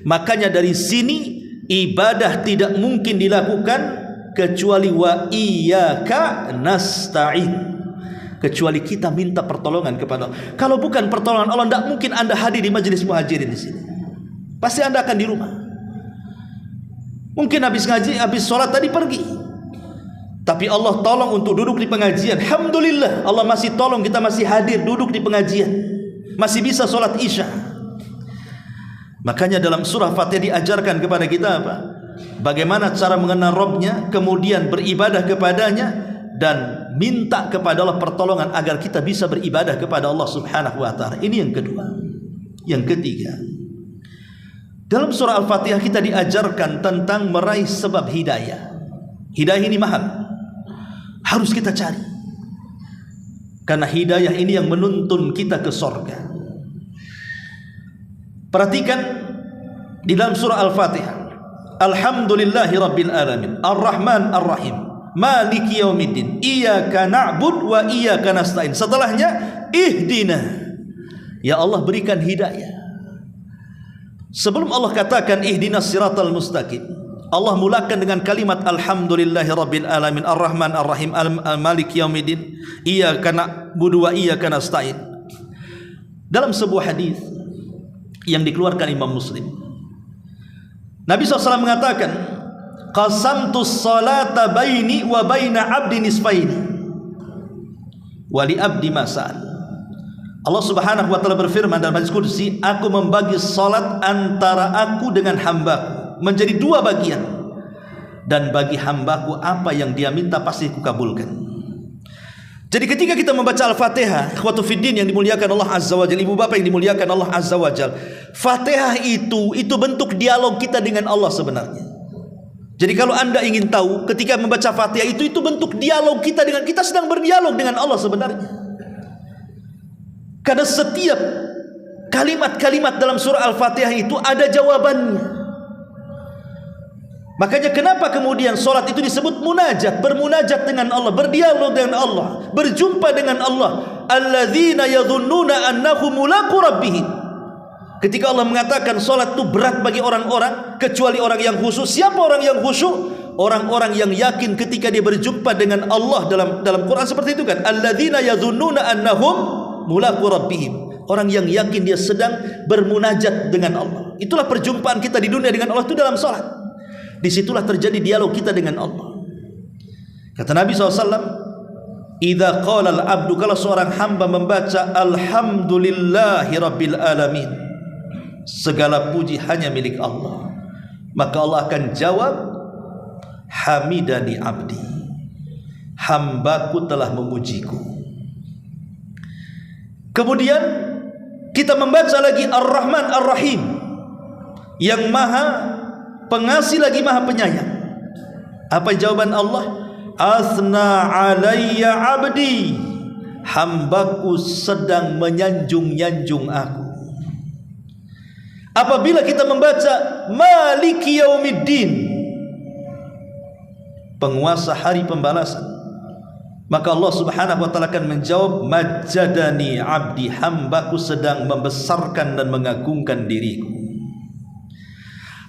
Makanya dari sini ibadah tidak mungkin dilakukan kecuali wa iyyaka nasta'in, kecuali kita minta pertolongan kepada Allah. Kalau bukan pertolongan Allah, tidak mungkin Anda hadir di majelis muhajirin di sini. Pasti Anda akan di rumah. Mungkin habis ngaji, habis sholat tadi pergi, tapi Allah tolong untuk duduk di pengajian. Alhamdulillah, Allah masih tolong kita masih hadir duduk di pengajian, masih bisa sholat isya. Makanya dalam surah Fatihah diajarkan kepada kita apa? Bagaimana cara mengenal Rabbnya, kemudian beribadah kepadanya, dan minta kepada Allah pertolongan agar kita bisa beribadah kepada Allah Subhanahu wa ta'ala. Ini yang kedua. Yang ketiga, dalam surah Al-Fatihah kita diajarkan tentang meraih sebab hidayah. Hidayah ini mahal, harus kita cari, karena hidayah ini yang menuntun kita ke surga. Perhatikan di dalam surah Al-Fatihah, Alhamdulillahi Rabbil Alamin, Ar-Rahman Ar-Rahim, Maliki Yaumiddin, Iyyaka na'bud wa iyyaka nasta'in. Setelahnya, Ihdina, ya Allah berikan hidayah. Sebelum Allah katakan Ihdinas siratal mustaqim, Allah mulakan dengan kalimat Alhamdulillahi Rabbil Alamin, Ar-Rahman Ar-Rahim, Maliki Yaumiddin, Iyyaka na'budu wa iyyaka nasta'in. Dalam sebuah hadis yang dikeluarkan Imam Muslim, Nabi SAW mengatakan, qasamtus salata baini wa baina abdi nisfaini wa li abdi masal. Allah Subhanahu wa ta'ala berfirman dalam hadis qudsi, aku membagi salat antara aku dengan hambaku menjadi dua bagian, dan bagi hambaku apa yang dia minta pasti kukabulkan. Jadi ketika kita membaca Al-Fatihah, ikhwatu fiddin yang dimuliakan Allah Azza wa Jalla, ibu bapak yang dimuliakan Allah Azza wa Jalla, Fatihah itu bentuk dialog kita dengan Allah sebenarnya. Jadi kalau anda ingin tahu, ketika membaca Fatihah itu bentuk dialog kita dengan, kita sedang berdialog dengan Allah sebenarnya. Karena setiap kalimat-kalimat dalam surah Al-Fatihah itu ada jawabannya. Makanya kenapa kemudian solat itu disebut munajat, bermunajat dengan Allah, berdialog dengan Allah, berjumpa dengan Allah. Alladzina yadhunnuna annahum mulaqu rabbihim. Ketika Allah mengatakan solat itu berat bagi orang-orang kecuali orang yang khusyuk. Siapa orang yang khusyuk? Orang-orang yang yakin ketika dia berjumpa dengan Allah. Dalam Quran seperti itu kan, alladzina yadhunnuna annahum mulaqu rabbihim. Orang yang yakin dia sedang bermunajat dengan Allah. Itulah perjumpaan kita di dunia dengan Allah itu dalam solat. Disitulah terjadi dialog kita dengan Allah. Kata Nabi SAW, idza qala al-abdu, kalau seorang hamba membaca Alhamdulillahi Rabbil Alamin, segala puji hanya milik Allah, maka Allah akan jawab, Hamidani abdi, hambaku telah memujiku. Kemudian kita membaca lagi Ar-Rahman Ar-Rahim, yang maha pengasih lagi maha penyayang. Apa jawaban Allah? Asna alayya abdi, hambaku sedang menyanjung-nyanjung aku. Apabila kita membaca Maliki Yaumiddin, penguasa hari pembalasan, maka Allah Subhanahu wa ta'ala akan menjawab, Majjadani abdi, hambaku sedang membesarkan dan mengagungkan diriku.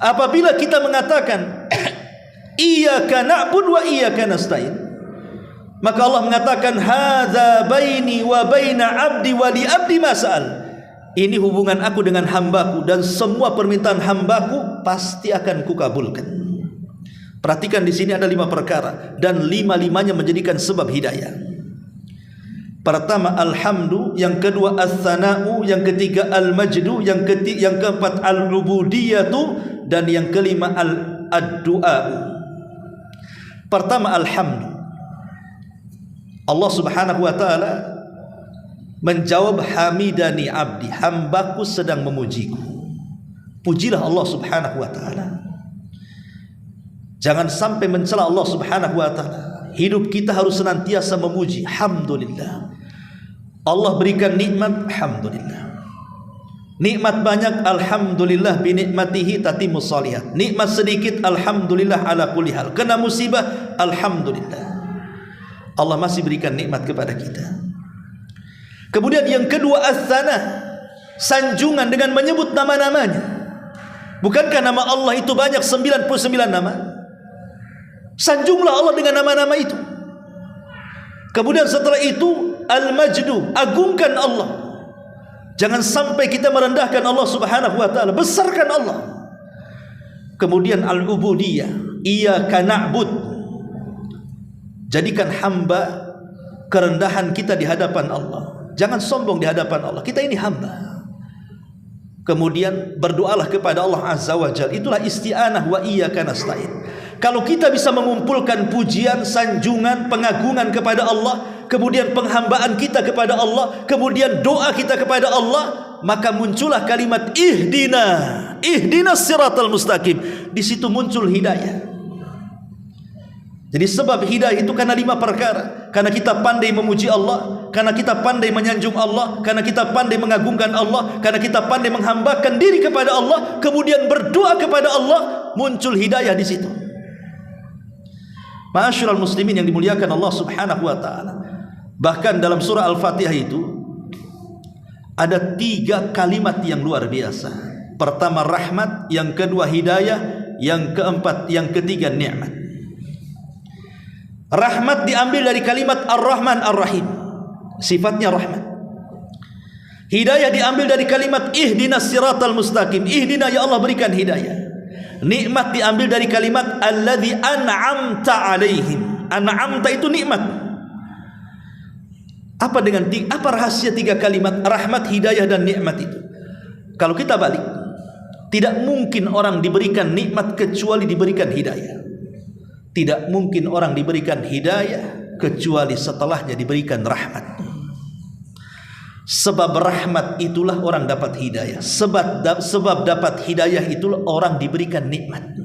Apabila kita mengatakan Iyyaka na'bud wa iyyaka nasta'in, maka Allah mengatakan hadza baini wa baina abdi wa li abdi masal. Ini hubungan aku dengan hambaku, dan semua permintaan hambaku pasti akan kukabulkan. Perhatikan di sini ada 5 perkara, dan 5-5-nya menjadikan sebab hidayah. Pertama alhamdu, yang kedua as-sana'u, yang ketiga al-majdu, yang keempat al-ubudiyatu, dan yang kelima ad-du'a. Pertama alhamdu. Allah Subhanahu wa ta'ala menjawab hamidani abdi, hambaku sedang memujiku. Pujilah Allah Subhanahu wa ta'ala. Jangan sampai mencela Allah Subhanahu wa ta'ala. Hidup kita harus senantiasa memuji. Alhamdulillah, Allah berikan nikmat, alhamdulillah. Nikmat banyak, alhamdulillah, binikmatihi tatimmus shalihat. Nikmat sedikit, alhamdulillah ala kulli hal. Kena musibah, alhamdulillah, Allah masih berikan nikmat kepada kita. Kemudian yang kedua as-sana, sanjungan dengan menyebut nama-namanya. Bukankah nama Allah itu banyak, 99 nama? Sanjunglah Allah dengan nama-nama itu. Kemudian setelah itu al-majdu, agungkan Allah. Jangan sampai kita merendahkan Allah Subhanahu wa ta'ala, besarkan Allah. Kemudian al-ubudiyah, iyyaka na'bud, jadikan hamba kerendahan kita di hadapan Allah. Jangan sombong di hadapan Allah. Kita ini hamba. kemudian berdoalah kepada Allah Azza wa Jalla. Itulah isti'anah wa iyyaka nasta'in. Kalau kita bisa mengumpulkan pujian, sanjungan, pengagungan kepada Allah, kemudian penghambaan kita kepada Allah, kemudian doa kita kepada Allah, maka muncullah kalimat ihdinas siratal mustaqim. Di situ muncul hidayah. Jadi sebab hidayah itu karena 5 perkara. Karena kita pandai memuji Allah, karena kita pandai menyanjung Allah, karena kita pandai mengagungkan Allah, karena kita pandai menghambakan diri kepada Allah, kemudian berdoa kepada Allah, muncul hidayah di situ. Ma'asyiral muslimin yang dimuliakan Allah Subhanahu wa taala. Bahkan dalam surah Al-Fatihah itu ada 3 kalimat yang luar biasa. Pertama rahmat, yang kedua hidayah, yang keempat, yang ketiga nikmat. Rahmat diambil dari kalimat Ar-Rahman Ar-Rahim, sifatnya rahmat. Hidayah diambil dari kalimat ihdinas siratal mustaqim, ihdina ya Allah berikan hidayah. Nikmat diambil dari kalimat alladzi an'amta alaihim. An'amta itu nikmat. Apa rahasia 3 kalimat rahmat, hidayah dan nikmat itu? Kalau kita balik, tidak mungkin orang diberikan nikmat kecuali diberikan hidayah. Tidak mungkin orang diberikan hidayah kecuali setelahnya diberikan rahmat. Sebab rahmat itulah orang dapat hidayah. Sebab dapat hidayah itulah orang diberikan nikmat.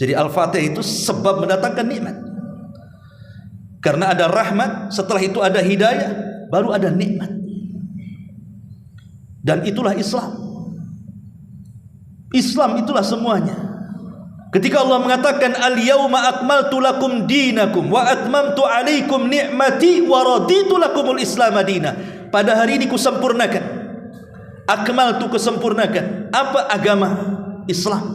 Jadi Al-Fatihah itu sebab mendatangkan nikmat. Karena ada rahmat, setelah itu ada hidayah, baru ada nikmat. Dan itulah Islam. Islam itulah semuanya. Ketika Allah mengatakan al-yauma akmaltu lakum dinakum wa atmamtu alaikum ni'mati wa raditu lakumul islam madina. Pada hari ini kusempurnakan. Akmaltu, kesempurnakan. Apa agama? Islam.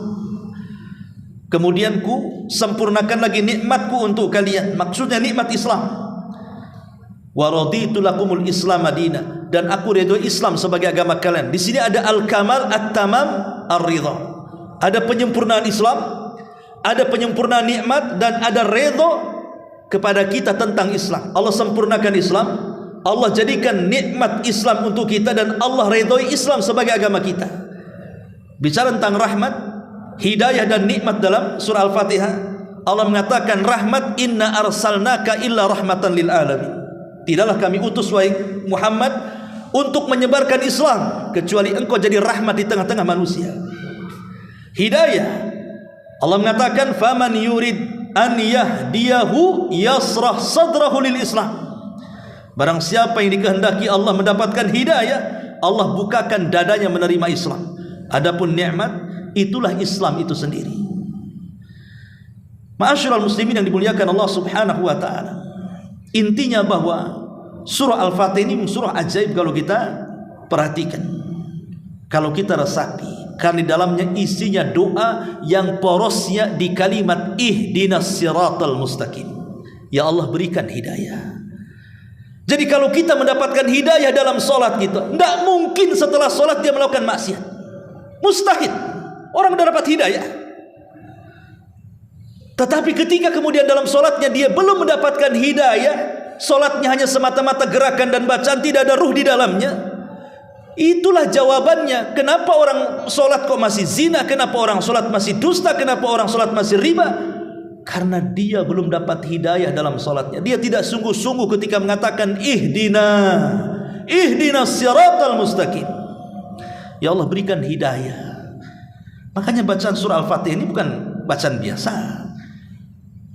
Kemudian ku sempurnakan lagi nikmatku untuk kalian. Maksudnya nikmat Islam. Wa raditu lakumul islam madina, dan aku ridho Islam sebagai agama kalian. Di sini ada al-kamal, at-tamam, ar-ridha. Ada penyempurnaan Islam, ada penyempurnaan nikmat, dan ada redha kepada kita tentang Islam. Allah sempurnakan Islam, Allah jadikan nikmat Islam untuk kita, dan Allah redhoi Islam sebagai agama kita. Bicara tentang rahmat, hidayah dan nikmat dalam surah Al-Fatihah, Allah mengatakan rahmat, inna arsalnaka illa rahmatan lil alamin. Tidaklah kami utus wahai Muhammad untuk menyebarkan Islam kecuali engkau jadi rahmat di tengah-tengah manusia. Hidayah, Allah mengatakan faman yurid an yahdiyahu yasrah sadrahu lil Islam. Barang siapa yang dikehendaki Allah mendapatkan hidayah, Allah bukakan dadanya menerima Islam. Adapun nikmat, itulah Islam itu sendiri. Ma'asyiral muslimin yang dimuliakan Allah Subhanahu wa taala. Intinya bahwa surah Al-Fatihah ini surah ajaib kalau kita perhatikan, kalau kita resapi, karena di dalamnya isinya doa yang porosnya di kalimat ihdinas siratal mustaqim. Ya Allah berikan hidayah. Jadi kalau kita mendapatkan hidayah dalam solat kita, tidak mungkin setelah solat dia melakukan maksiat. Mustahil. Orang sudah dapat hidayah, tetapi ketika kemudian dalam solatnya dia belum mendapatkan hidayah, solatnya hanya semata-mata gerakan dan bacaan, tidak ada ruh di dalamnya. Itulah jawabannya. Kenapa orang solat kok masih zina? Kenapa orang solat masih dusta? Kenapa orang solat masih riba? Karena dia belum dapat hidayah dalam solatnya. Dia tidak sungguh-sungguh ketika mengatakan ihdinas siratal mustaqim. Ya Allah berikan hidayah. Makanya bacaan surah Al-Fatihah ini bukan bacaan biasa.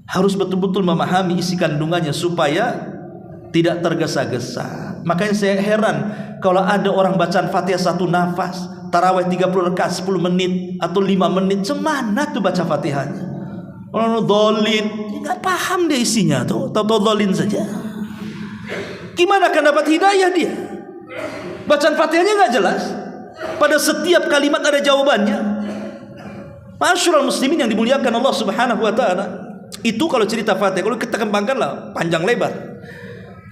Harus betul-betul memahami isi kandungannya supaya tidak tergesa-gesa. Makanya saya heran kalau ada orang bacaan Fatihah satu nafas, tarawih 30 rakaat 10 menit atau 5 menit, semana tuh baca Fatihahnya? Orang dolin, nggak paham dia isinya tuh, tahu dolin saja. Gimana akan dapat hidayah dia? Bacaan Fatihahnya nggak jelas. Pada setiap kalimat ada jawabannya. Ma'asyiral muslimin yang dimuliakan Allah Subhanahu wa taala. Itu kalau cerita Fatihah, kalau kita kembangkanlah panjang lebar.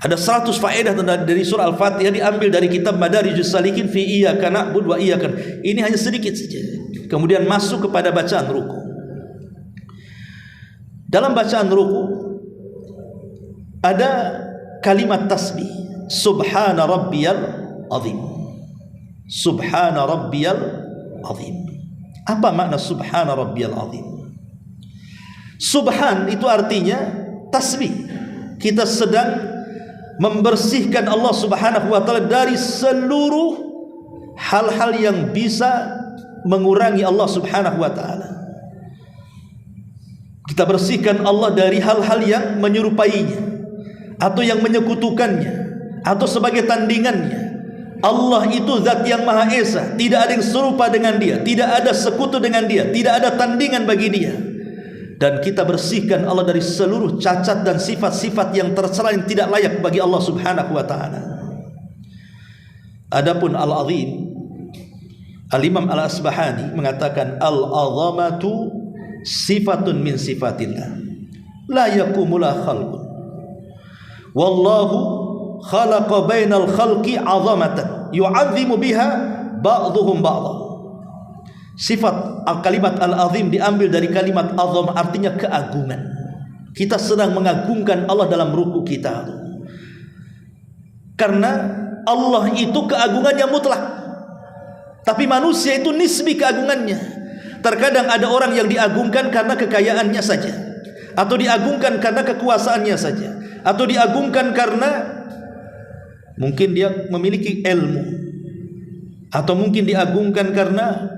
Ada 100 faedah dari surah Al-Fatihah diambil dari kitab Madarijus Salikin fi iyyaka na'budu wa iyyaka. Ini hanya sedikit saja. Kemudian masuk kepada bacaan ruku. Dalam bacaan ruku ada kalimat tasbih, subhana rabbiyal azim. Subhana rabbiyal azim. Apa makna subhana rabbiyal azim? Subhan itu artinya tasbih. Kita sedang membersihkan Allah Subhanahu wa taala dari seluruh hal-hal yang bisa mengurangi Allah Subhanahu wa taala. Kita bersihkan Allah dari hal-hal yang menyerupainya atau yang menyekutukannya atau sebagai tandingannya. Allah itu zat yang Maha Esa, tidak ada yang serupa dengan Dia, tidak ada sekutu dengan Dia, tidak ada tandingan bagi Dia. Dan kita bersihkan Allah dari seluruh cacat dan sifat-sifat yang tercela yang tidak layak bagi Allah Subhanahu wa taala. Adapun Al-Azim, Al-Imam Al-Asbahani mengatakan al-azamatu sifatun min sifatillah la yakumula khalqun wallahu khalaqa bainal khalqi azamatan yu'azzimu biha ba'dhuhum ba'dha. Sifat kalimat al-azim diambil dari kalimat azam, artinya keagungan. Kita sedang mengagungkan Allah dalam ruku kita, karena Allah itu keagungannya mutlak, tapi manusia itu nisbi keagungannya. Terkadang ada orang yang diagungkan karena kekayaannya saja, atau diagungkan karena kekuasaannya saja, atau diagungkan karena mungkin dia memiliki ilmu, atau mungkin diagungkan karena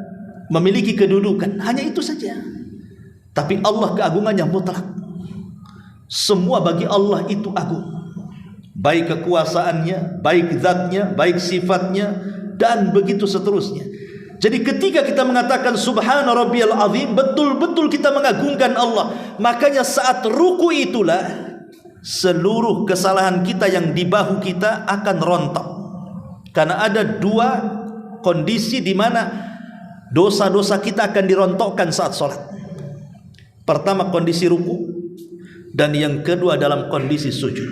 memiliki kedudukan. Hanya itu saja. Tapi Allah keagungannya mutlak. Semua bagi Allah itu agung, baik kekuasaannya, baik zatnya, baik sifatnya, dan begitu seterusnya. Jadi ketika kita mengatakan subhana rabbiyal azim, betul-betul kita mengagungkan Allah. Makanya saat ruku itulah seluruh kesalahan kita yang di bahu kita akan rontok. Karena ada dua kondisi di mana dosa-dosa kita akan dirontokkan saat sholat. Pertama kondisi ruku, dan yang kedua dalam kondisi sujud.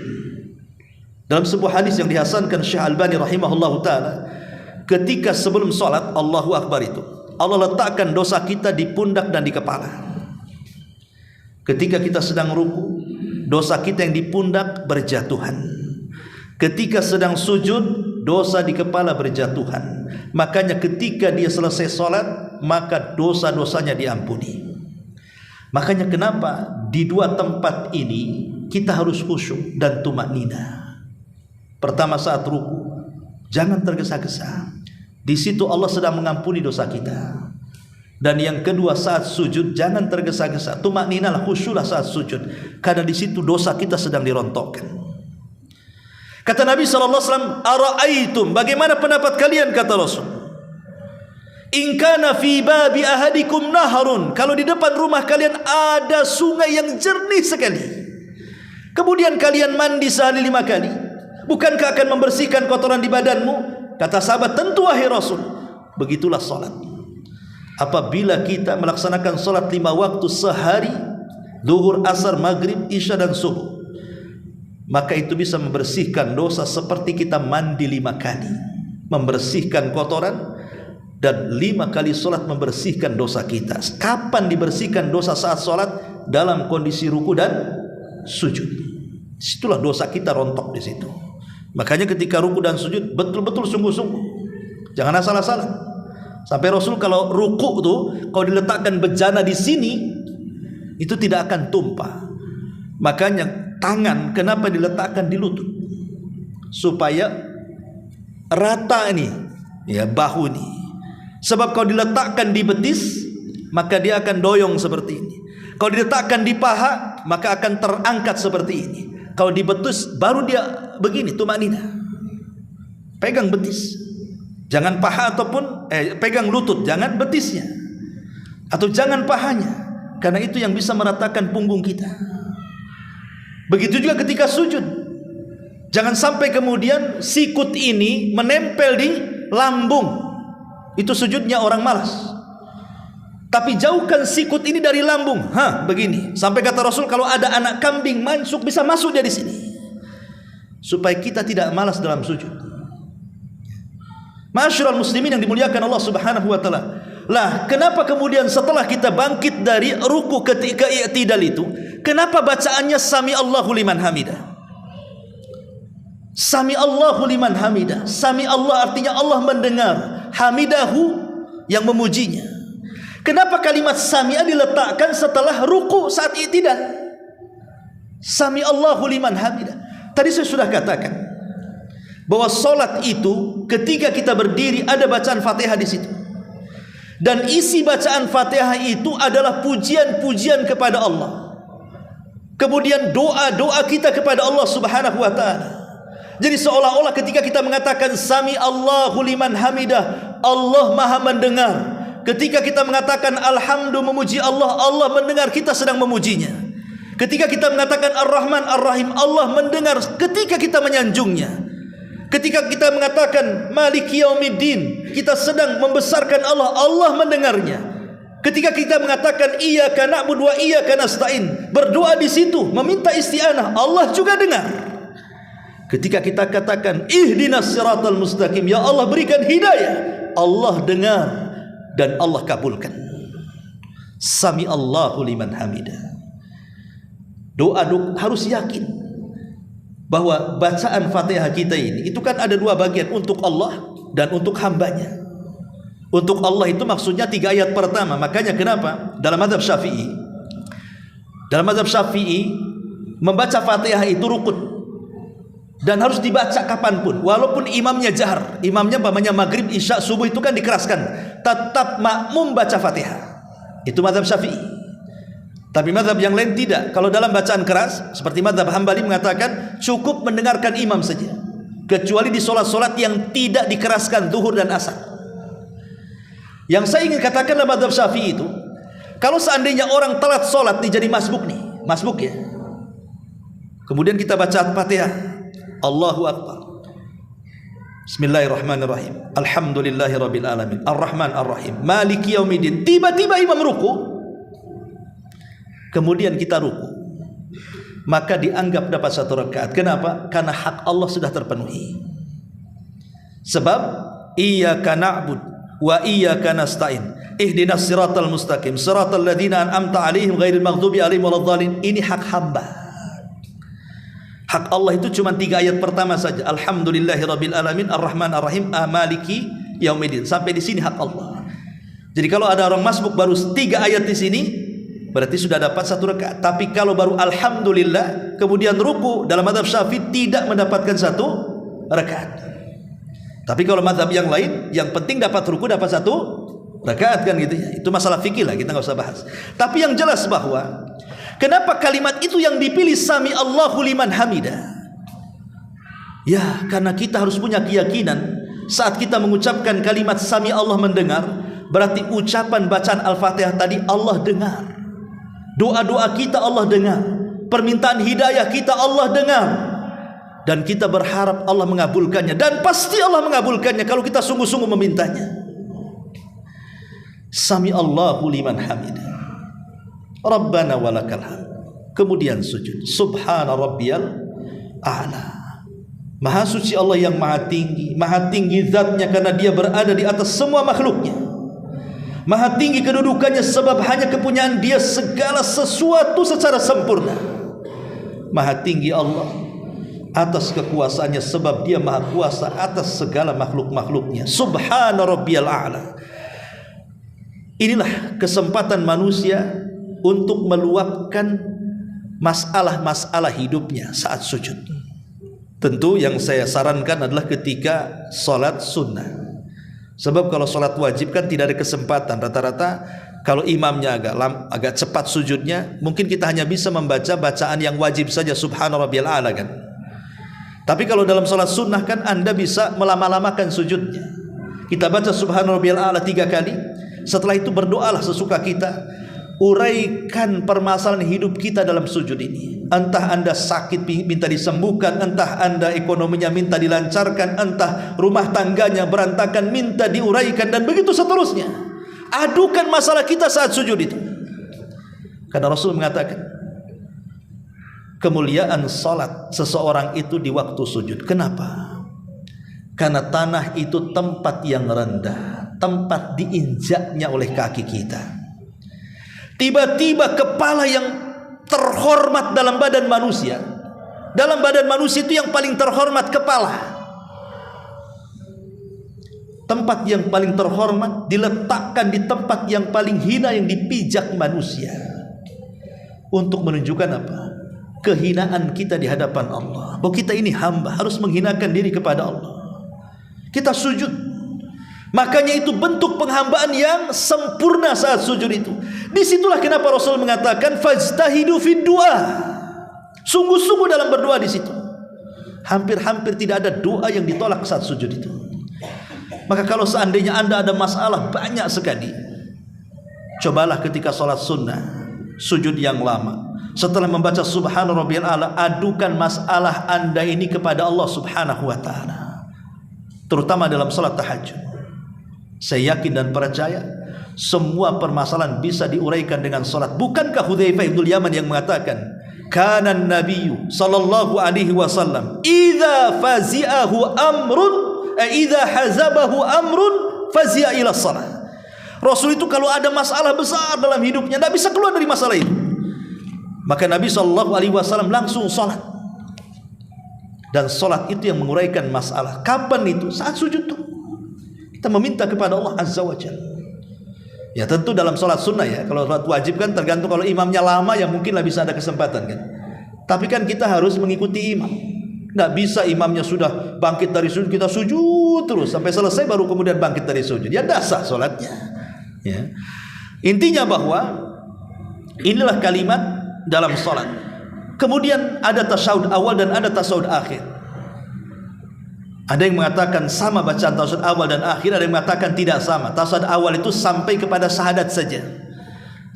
Dalam sebuah hadis yang dihasankan Syekh Albani rahimahullahu ta'ala, ketika sebelum sholat Allahu Akbar itu, Allah letakkan dosa kita di pundak dan di kepala. Ketika kita sedang ruku, dosa kita yang di pundak berjatuhan. Ketika sedang sujud, dosa di kepala berjatuhan. Makanya ketika dia selesai sholat, maka dosa-dosanya diampuni. Makanya kenapa di dua tempat ini kita harus khusyuk dan tumaknina. Pertama saat ruku, jangan tergesa-gesa. Di situ Allah sedang mengampuni dosa kita. Dan yang kedua saat sujud, jangan tergesa-gesa. Tumakninalah, khusyuklah saat sujud, karena di situ dosa kita sedang dirontokkan. Kata Nabi SAW, ara'aitum, bagaimana pendapat kalian, kata Rasul, in kana fi babi ahadikum naharun, kalau di depan rumah kalian ada sungai yang jernih sekali, kemudian kalian mandi sehari 5 kali, bukankah akan membersihkan kotoran di badanmu? Kata sahabat, tentu wahai Rasul. Begitulah salat. Apabila kita melaksanakan salat 5 waktu sehari, zuhur, asar, maghrib, isya dan subuh, maka itu bisa membersihkan dosa seperti kita mandi 5 kali, membersihkan kotoran, dan 5 kali solat membersihkan dosa kita. Kapan dibersihkan dosa saat solat? Dalam kondisi ruku dan sujud. Situlah dosa kita rontok di situ. Makanya ketika ruku dan sujud betul-betul sungguh-sungguh, jangan asal-asalan. Sampai Rasul kalau ruku tuh, kalau diletakkan bejana di sini, itu tidak akan tumpah. Makanya tangan kenapa diletakkan di lutut? Supaya rata ini, ya, bahu ini. Sebab kalau diletakkan di betis, maka dia akan doyong seperti ini. Kalau diletakkan di paha, maka akan terangkat seperti ini. Kalau di betis, baru dia begini, tumaknina. Pegang betis, jangan paha ataupun pegang lutut, jangan betisnya, atau jangan pahanya, karena itu yang bisa meratakan punggung kita. Begitu juga ketika sujud, jangan sampai kemudian sikut ini menempel di lambung. Itu sujudnya orang malas. Tapi jauhkan sikut ini dari lambung. Begini. Sampai kata Rasul, kalau ada anak kambing masuk, bisa masuk dari sini. Supaya kita tidak malas dalam sujud. Ma'asyiral muslimin yang dimuliakan Allah Subhanahu wa taala. Lah, kenapa kemudian setelah kita bangkit dari ruku ketika i'tidal itu, kenapa bacaannya sami Allahu liman hamidah? Sami Allahu liman hamidah. Sami Allah artinya Allah mendengar. hamidahu, yang memujinya. Kenapa kalimat sami'a diletakkan setelah ruku saat i'tidal? Sami Allahu liman hamidah. Tadi saya sudah katakan bahwa solat itu ketika kita berdiri ada bacaan Fatihah di situ. Dan isi bacaan Fatihah itu adalah pujian-pujian kepada Allah. Kemudian doa-doa kita kepada Allah Subhanahu wa taala. Jadi seolah-olah ketika kita mengatakan Sami Allahu liman hamidah, Allah Maha mendengar. Ketika kita mengatakan alhamdulillah, memuji Allah, Allah mendengar kita sedang memujinya. Ketika kita mengatakan Ar-Rahman Ar-Rahim, Allah mendengar ketika kita menyanjungnya. Ketika kita mengatakan Maliki Yaumiddin, kita sedang membesarkan Allah, Allah mendengarnya. Ketika kita mengatakan Iyyaka na'budu wa iyyaka nasta'in, berdoa di situ meminta isti'anah, Allah juga dengar. Ketika kita katakan Ihdinas siratal mustaqim, ya Allah berikan hidayah, Allah dengar dan Allah kabulkan. Sami Allahu liman hamidah. Doa harus yakin bahwa bacaan Fatihah kita ini itu kan ada dua bagian, untuk Allah dan untuk hambanya. Untuk Allah itu maksudnya 3 ayat pertama. Makanya kenapa dalam mazhab Syafi'i, membaca Fatihah itu rukun dan harus dibaca kapanpun, walaupun imamnya jahar, imamnya umpamanya maghrib, isya, subuh itu kan dikeraskan, tetap makmum baca Fatihah. Itu mazhab Syafi'i. Tapi mazhab yang lain tidak. Kalau dalam bacaan keras, seperti mazhab Hambali mengatakan cukup mendengarkan imam saja, kecuali di solat-solat yang tidak dikeraskan, zuhur dan asar. Yang saya ingin katakan dalam mazhab Syafi'i itu, kalau seandainya orang telat solat nih, jadi masbuk ya, kemudian kita baca Fatihah, Allahu Akbar, Bismillahirrahmanirrahim, Alhamdulillahirabbil alamin, Ar-Rahman Ar-Rahim, Maliki Yaumiddin. Tiba-tiba imam ruku, kemudian kita ruku, maka dianggap dapat 1 rakaat. Kenapa? Karena hak Allah sudah terpenuhi. Sebab Iyyaka na'budu wa iyyaka nasta'in, Ihdinas siratal mustaqim, siratal ladzina an'amta 'alaihim ghairil maghdubi 'alaihim waladdallin. Ini hak hamba. Hak Allah itu cuma 3 ayat pertama saja. Alhamdulillahirabbil alamin, Ar-Rahman Ar-Rahim, Maliki Yaumiddin. Sampai di sini hak Allah. Jadi kalau ada orang masbuk baru 3 ayat di sini, berarti sudah dapat 1 rakaat. Tapi kalau baru alhamdulillah kemudian ruku, dalam mazhab Syafi'i tidak mendapatkan 1 rakaat. Tapi kalau mazhab yang lain, yang penting dapat ruku, dapat 1 rakaat kan gitu ya. Itu masalah fikih lah, kita nggak usah bahas. Tapi yang jelas bahwa kenapa kalimat itu yang dipilih Sami Allahu liman hamidah? Ya, karena kita harus punya keyakinan saat kita mengucapkan kalimat Sami Allah mendengar, berarti ucapan bacaan Al-Fatihah tadi Allah dengar. Doa-doa kita Allah dengar. Permintaan hidayah kita Allah dengar. Dan kita berharap Allah mengabulkannya. Dan pasti Allah mengabulkannya kalau kita sungguh-sungguh memintanya. Sami Allahu liman hamidah, Rabbana walakal hamd. Kemudian sujud. Subhana rabbiyal a'la. Maha suci Allah yang maha tinggi zatnya karena dia berada di atas semua makhluknya. Maha tinggi kedudukannya sebab hanya kepunyaan dia segala sesuatu secara sempurna. Maha tinggi Allah atas kekuasaannya sebab dia maha kuasa atas segala makhluk-makhluknya. Subhana rabbiyal a'la. Inilah kesempatan manusia untuk meluapkan masalah-masalah hidupnya saat sujud. Tentu yang saya sarankan adalah ketika sholat sunnah. Sebab kalau sholat wajib kan tidak ada kesempatan. Rata-rata kalau imamnya agak cepat sujudnya, mungkin kita hanya bisa membaca bacaan yang wajib saja, Subhana rabbiyal a'la kan. Tapi kalau dalam sholat sunnah kan Anda bisa melama-lamakan sujudnya. Kita baca Subhana rabbiyal a'la 3 kali. Setelah itu berdoalah sesuka kita. Uraikan permasalahan hidup kita dalam sujud ini. Entah Anda sakit minta disembuhkan, entah Anda ekonominya minta dilancarkan, entah rumah tangganya berantakan minta diuraikan, dan begitu seterusnya. Adukan masalah kita saat sujud itu. Karena Rasul mengatakan kemuliaan salat seseorang itu di waktu sujud. Kenapa? Karena tanah itu tempat yang rendah, tempat diinjaknya oleh kaki kita. Tiba-tiba kepala yang terhormat dalam badan manusia, dalam badan manusia itu yang paling terhormat kepala. tempat yang paling terhormat, diletakkan di tempat yang paling hina yang dipijak manusia, untuk menunjukkan apa? Kehinaan kita di hadapan Allah, bahwa kita ini hamba harus menghinakan diri kepada Allah. Kita sujud, makanya itu bentuk penghambaan yang sempurna saat sujud itu. Disitulah kenapa Rasul mengatakan fajtahidu fid du'a, sungguh-sungguh dalam berdoa di situ. Hampir-hampir tidak ada doa yang ditolak saat sujud itu. Maka kalau seandainya Anda ada masalah banyak sekali, cobalah ketika sholat sunnah, sujud yang lama, setelah membaca subhana rabbiyal a'la, adukan masalah Anda ini kepada Allah subhanahu wa ta'ala, terutama dalam sholat tahajud. Saya yakin dan percaya semua permasalahan bisa diuraikan dengan sholat. Bukankah Hudzaifah ibn Yaman yang mengatakan, kana nabiyyu sallallahu alaihi wasallam idza fazi'ahu amrun idza hazabahu amrun fazi'a ila shalah. Rasul itu kalau ada masalah besar dalam hidupnya, tidak bisa keluar dari masalah itu, maka Nabi sallallahu alaihi wasallam langsung salat. Dan salat itu yang menguraikan masalah. Kapan itu? Saat sujud tuh kita meminta kepada Allah azza wa jalla. Ya tentu dalam sholat sunnah ya. Kalau sholat wajib kan tergantung, kalau imamnya lama ya mungkinlah bisa ada kesempatan kan. Tapi kan kita harus mengikuti imam. Nggak bisa imamnya sudah bangkit dari sujud, kita sujud terus sampai selesai baru kemudian bangkit dari sujud. Ya dasar sholatnya. Ya. Intinya bahwa inilah kalimat dalam sholat. Kemudian ada tasyahud awal dan ada tasyahud akhir. Ada yang mengatakan sama bacaan tasyahud awal dan akhir, ada yang mengatakan tidak sama. Tasyahud awal itu sampai kepada syahadat saja,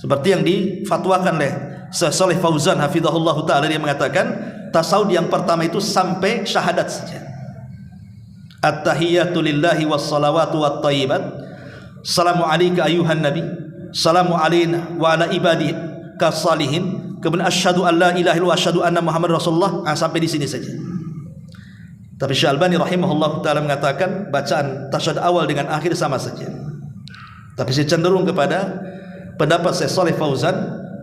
seperti yang difatwakan oleh Syekh Shalih Fauzan hafizahullah taala. Dia mengatakan tasyahud yang pertama itu sampai syahadat saja. At-tahiyatu lillahi was-salawatu wat-thayyibat. Assalamu alayka ayuhan nabi, assalamu alayna wa ala ibadi kasalihin. Kemudian asyhadu an la ilaha illallah wa asyhadu anna muhammadar rasulullah. Sampai di sini saja. Tapi Syekh Albani rahimahullah ta'ala mengatakan bacaan tasyahud awal dengan akhir sama saja. Tapi saya cenderung kepada pendapat Syekh Shalih Fauzan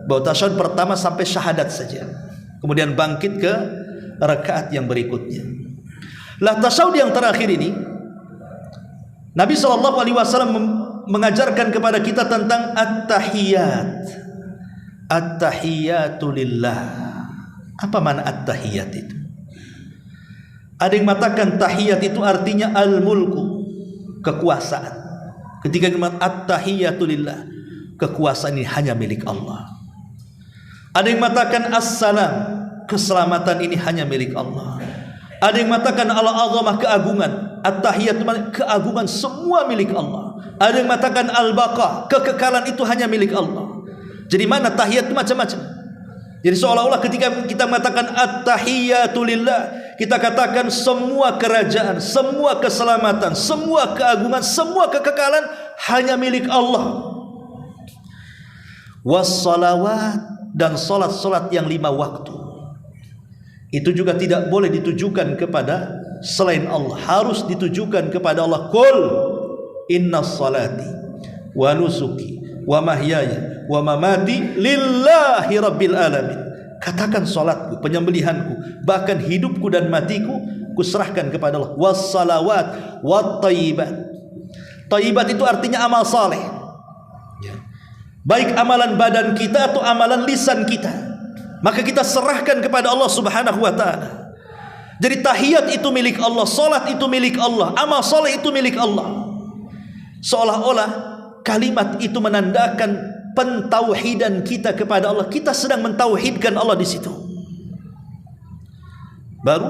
bahwa tasyahud pertama sampai syahadat saja, kemudian bangkit ke rakaat yang berikutnya. Lah tasyahud yang terakhir ini Nabi SAW mengajarkan kepada kita tentang at-tahiyat. At-tahiyatu lillah. Apa makna at-tahiyat itu? Ada yang mengatakan tahiyat itu artinya al-mulku, kekuasaan. Ketika kita at-tahiyatu lillah, kekuasaan ini hanya milik Allah. Ada yang mengatakan as-salam, keselamatan ini hanya milik Allah. Ada yang mengatakan al-azamah, keagungan. At-tahiyat keagungan semua milik Allah. Ada yang mengatakan al-baqa, kekekalan itu hanya milik Allah. Jadi mana tahiyat itu macam-macam. Jadi seolah-olah ketika kita mengatakan at-tahiyatu lillah, kita katakan semua kerajaan, semua keselamatan, semua keagungan, semua kekekalan hanya milik Allah. Was-salawat, dan salat-salat yang 5 waktu itu juga tidak boleh ditujukan kepada selain Allah, harus ditujukan kepada Allah. Qul innas salati wa nusuki wa mahyaya wa mamati lillahi rabbil alamin. Katakan salatku, penyembelihanku, bahkan hidupku dan matiku kuserahkan kepada Allah. Was-salawat wat-thayyibat. Thayyibat itu artinya amal saleh, baik amalan badan kita atau amalan lisan kita, maka kita serahkan kepada Allah subhanahu wa ta'ala. Jadi tahiyat itu milik Allah, salat itu milik Allah, amal saleh itu milik Allah. Seolah-olah kalimat itu menandakan pentauhidan kita kepada Allah. Kita sedang mentauhidkan Allah di situ. Baru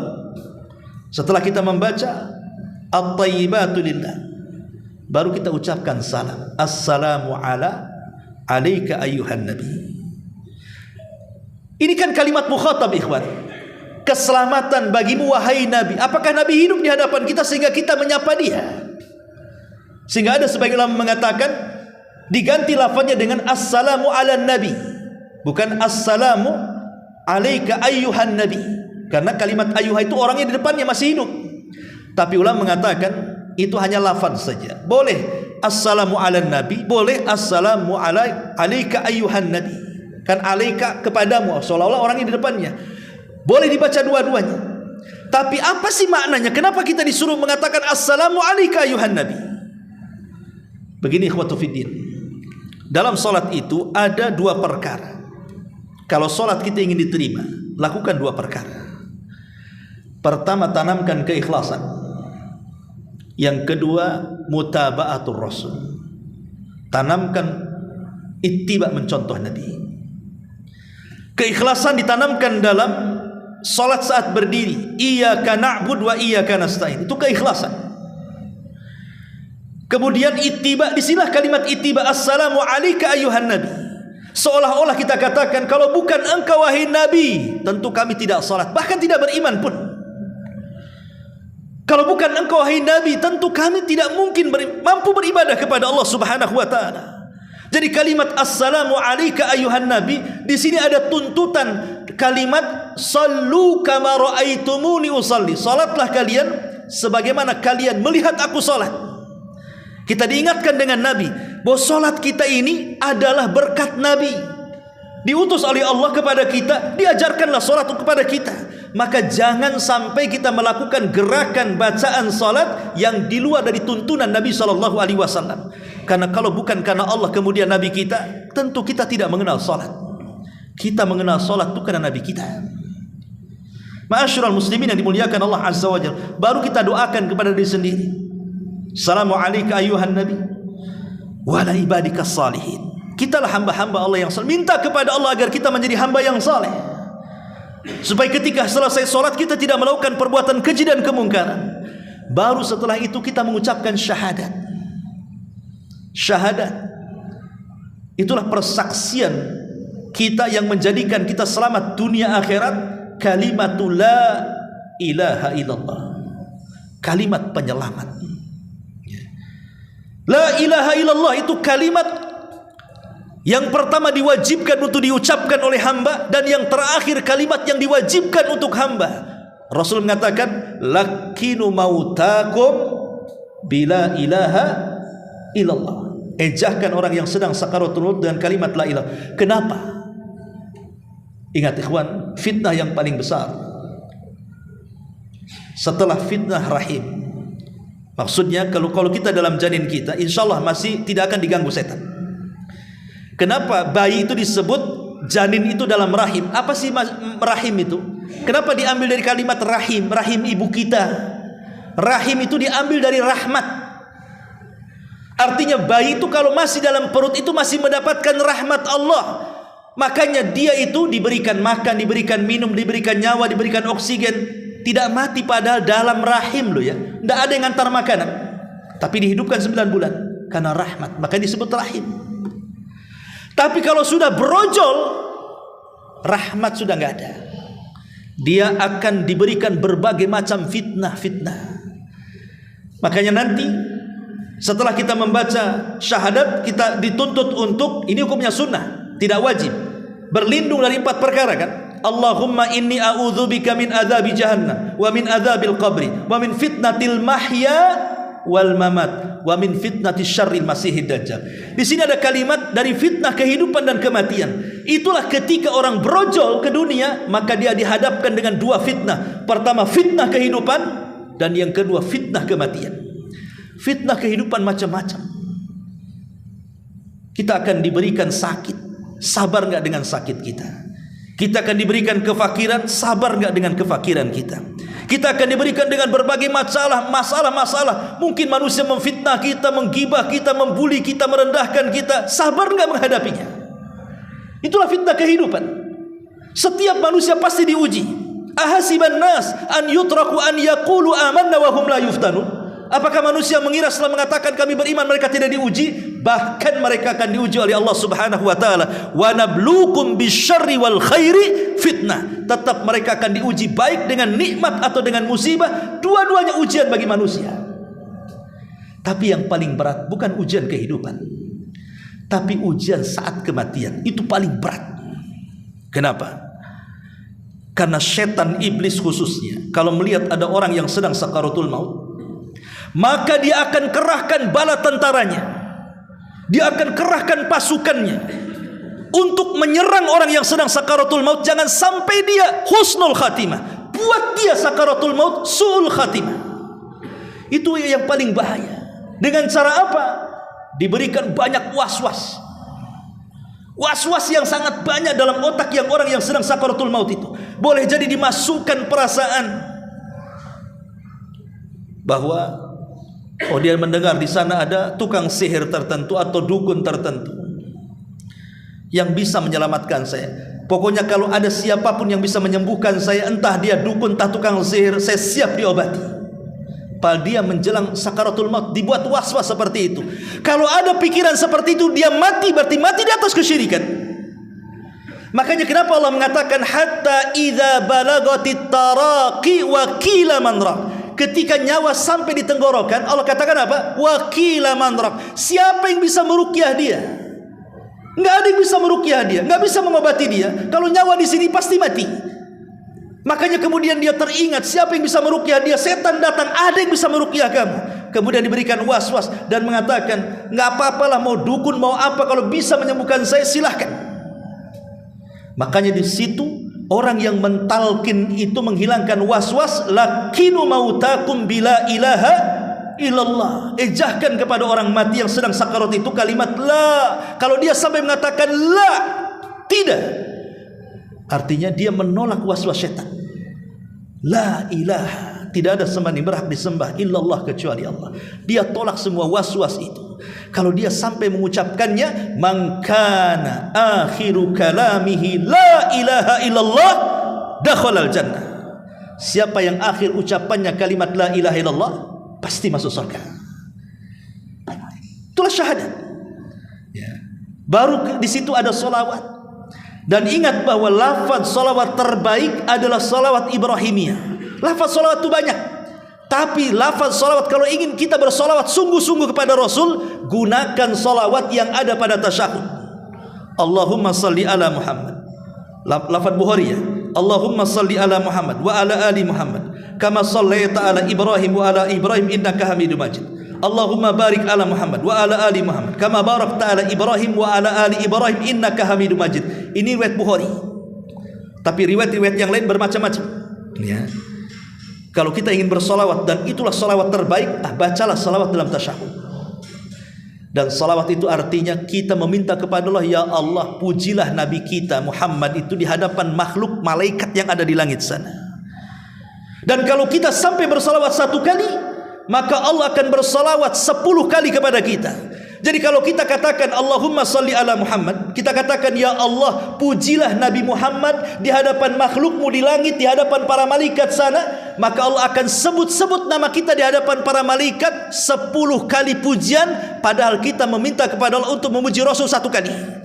setelah kita membaca at-thayyibatu lillah, baru kita ucapkan salam. Assalamu alayka ayyuhan nabi. Ini kan kalimat mukhatab, ikhwan. Keselamatan bagimu wahai nabi. Apakah nabi hidup di hadapan kita sehingga kita menyapa dia? Sehingga ada sebagian ulama mengatakan diganti lafaznya dengan assalamu ala nabi, bukan assalamu alayka ayyuhan nabi, karena kalimat ayyuha itu orangnya di depannya masih hidup. Tapi ulama mengatakan itu hanya lafaz saja. Boleh assalamu ala nabi, boleh assalamu alayka ayyuhan nabi. Kan alayka kepadamu, seolah-olah orangnya di depannya. Boleh dibaca dua-duanya. Tapi apa sih maknanya? Kenapa kita disuruh mengatakan assalamu alayka ayyuhan nabi? Begini ikhwatu fiddin, dalam salat itu ada dua perkara. Kalau salat kita ingin diterima, lakukan dua perkara. Pertama, tanamkan keikhlasan. Yang kedua, mutaba'atul rasul. Tanamkan ittiba, mencontoh Nabi. Keikhlasan ditanamkan dalam salat saat berdiri. Iyyaka na'budu wa iyyaka nasta'in. Itu keikhlasan. Kemudian ittiba, disilah kalimat ittiba, assalamu alayka ayyuhan nabi. Seolah-olah kita katakan, kalau bukan engkau wahai nabi, tentu kami tidak salat, bahkan tidak beriman pun. Kalau bukan engkau wahai nabi, tentu kami tidak mungkin mampu beribadah kepada Allah Subhanahu wa taala. Jadi kalimat assalamu alayka ayyuhan nabi, di sini ada tuntutan kalimat sallu kama raaitumuni usalli. Salatlah kalian sebagaimana kalian melihat aku salat. Kita diingatkan dengan Nabi bahwa solat kita ini adalah berkat Nabi, diutus oleh Allah kepada kita, diajarkanlah solat kepada kita. Maka jangan sampai kita melakukan gerakan bacaan solat yang di luar dari tuntunan Nabi SAW. Karena kalau bukan karena Allah kemudian Nabi kita, tentu kita tidak mengenal solat. Kita mengenal solat itu karena Nabi kita. Ma'asyiral muslimin yang dimuliakan Allah Azza wa Jalla, baru kita doakan kepada diri sendiri. Assalamu alayka ayyuhan nabi wa ala ibadikas salihin. Kitalah hamba-hamba Allah yang saleh. Minta kepada Allah agar kita menjadi hamba yang saleh, supaya ketika selesai sholat kita tidak melakukan perbuatan keji dan kemungkaran. Baru setelah itu kita mengucapkan syahadat. Syahadat itulah persaksian kita yang menjadikan kita selamat dunia akhirat. Kalimatul la ilaha illallah, kalimat penyelamat. La ilaha illallah itu kalimat yang pertama diwajibkan untuk diucapkan oleh hamba, dan yang terakhir kalimat yang diwajibkan untuk hamba. Rasul mengatakan, lakinu mautakum bila ilaha illallah. Ejahkan orang yang sedang sakaratul maut dengan kalimat la ilaha. Kenapa? Ingat ikhwan, fitnah yang paling besar setelah fitnah rahim. Maksudnya kalau kita dalam janin kita, insya Allah masih tidak akan diganggu setan. Kenapa bayi itu disebut janin itu dalam rahim? Apa sih rahim itu? Kenapa diambil dari kalimat rahim? Rahim ibu kita. Rahim itu diambil dari rahmat. Artinya bayi itu kalau masih dalam perut itu masih mendapatkan rahmat Allah. Makanya dia itu diberikan makan, diberikan minum, diberikan nyawa, diberikan oksigen. Tidak mati padahal dalam rahim loh ya. Tidak ada yang antar makanan, tapi dihidupkan 9 bulan karena rahmat, maka disebut rahim. Tapi kalau sudah brojol, rahmat sudah nggak ada. Dia akan diberikan berbagai macam fitnah-fitnah. Makanya nanti setelah kita membaca syahadat, kita dituntut untuk, ini hukumnya sunnah, tidak wajib, berlindung dari 4 perkara kan. Allahumma inni a'udzubika min adzabi jahannam wa min adzabil qabri wa min fitnatil mahya wal mamat wa min fitnatis syarril masihid dajjal. Di sini ada kalimat dari fitnah kehidupan dan kematian. Itulah ketika orang brojol ke dunia, maka dia dihadapkan dengan 2 fitnah. Pertama fitnah kehidupan, dan yang kedua fitnah kematian. Fitnah kehidupan macam-macam. Kita akan diberikan sakit, sabar nggak dengan sakit kita? Kita akan diberikan kefakiran, sabar enggak dengan kefakiran kita? Kita akan diberikan dengan berbagai masalah. Mungkin manusia memfitnah kita, menggibah kita, membuli kita, merendahkan kita. Sabar enggak menghadapinya? Itulah fitnah kehidupan. Setiap manusia pasti diuji. Ahasiban nas an yutraku an yaqulu amanna wa hum la yuftanun. Apakah manusia mengira setelah mengatakan kami beriman mereka tidak diuji? Bahkan mereka akan diuji oleh Allah Subhanahu wa taala. Wa nabluukum bisyarri wal khairi fitnah. Tetap mereka akan diuji baik dengan nikmat atau dengan musibah, dua-duanya ujian bagi manusia. Tapi yang paling berat bukan ujian kehidupan, tapi ujian saat kematian. Itu paling berat. Kenapa? Karena setan iblis khususnya kalau melihat ada orang yang sedang sakaratul maut, maka dia akan kerahkan bala tentaranya, dia akan kerahkan pasukannya untuk menyerang orang yang sedang sakaratul maut. Jangan sampai dia husnul khatimah, buat dia sakaratul maut su'ul khatimah. Itu yang paling bahaya. Dengan cara apa? diberikan banyak was-was. Was-was yang sangat banyak dalam otak yang orang yang sedang sakaratul maut itu. Boleh jadi dimasukkan perasaan bahwa dia mendengar di sana ada tukang sihir tertentu atau dukun tertentu yang bisa menyelamatkan saya. Pokoknya kalau ada siapapun yang bisa menyembuhkan saya, entah dia dukun, entah tukang sihir, saya siap diobati. Padahal dia menjelang sakaratul maut dibuat was-was seperti itu. Kalau ada pikiran seperti itu, dia mati, berarti mati di atas kesyirikan. Makanya kenapa Allah mengatakan hatta idza balagatit taraqi wa qila man raq. Ketika nyawa sampai di tenggorokan, Allah katakan apa? Wa qila man raq. Siapa yang bisa meruqyah dia? Enggak ada yang bisa meruqyah dia, enggak bisa mengobati dia. Kalau nyawa di sini pasti mati. Makanya kemudian dia teringat, siapa yang bisa meruqyah dia? Setan datang, ada yang bisa meruqyah kamu. Kemudian diberikan was-was dan mengatakan, nggak apa-apalah, mau dukun mau apa, kalau bisa menyembuhkan saya silahkan. Makanya di situ orang yang mentalkin itu menghilangkan was-was, lakinu mautakum bila ilaha illallah. Ejahkan kepada orang mati yang sedang sakarat itu kalimat la. Kalau dia sampai mengatakan la, tidak, artinya dia menolak was-was syaitan. La ilaha, tidak ada sembahan yang berhak disembah illallah kecuali Allah. Dia tolak semua was-was itu. Kalau dia sampai mengucapkannya, man kana akhiru kalamihi la ilaha illallah dakhalal jannah. Siapa yang akhir ucapannya kalimat la ilaha illallah, pasti masuk surga. Itulah syahadat. Ya. Baru di situ ada solawat. Dan ingat bahwa lafaz salawat terbaik adalah salawat Ibrahimiyah. Lafaz salawat itu banyak, tapi lafaz salawat, kalau ingin kita bersalawat sungguh-sungguh kepada Rasul, gunakan salawat yang ada pada tasyahud. Allahumma salli ala Muhammad. Lafaz Bukhari ya. Allahumma salli ala Muhammad wa ala ali Muhammad kama sallaita ala Ibrahim wa ala Ibrahim innaka Hamidum Majid. Allahumma barik ala Muhammad wa ala ali Muhammad kama barakta ala Ibrahim wa ala ali Ibrahim innaka Hamidum Majid. Ini riwayat Bukhari. Tapi riwayat-riwayat yang lain bermacam-macam. Ya. Kalau kita ingin bersolawat, dan itulah solawat terbaik, bacalah solawat dalam tasyahud. Dan solawat itu artinya kita meminta kepada Allah, ya Allah, pujilah Nabi kita Muhammad itu di hadapan makhluk malaikat yang ada di langit sana. Dan kalau kita sampai bersolawat 1 kali, maka Allah akan bersalawat 10 kali kepada kita. Jadi kalau kita katakan Allahumma salli ala Muhammad, kita katakan ya Allah, pujilah Nabi Muhammad di hadapan makhlukmu di langit, di hadapan para malaikat sana, maka Allah akan sebut-sebut nama kita di hadapan para malaikat 10 kali pujian, padahal kita meminta kepada Allah untuk memuji Rasul 1 kali.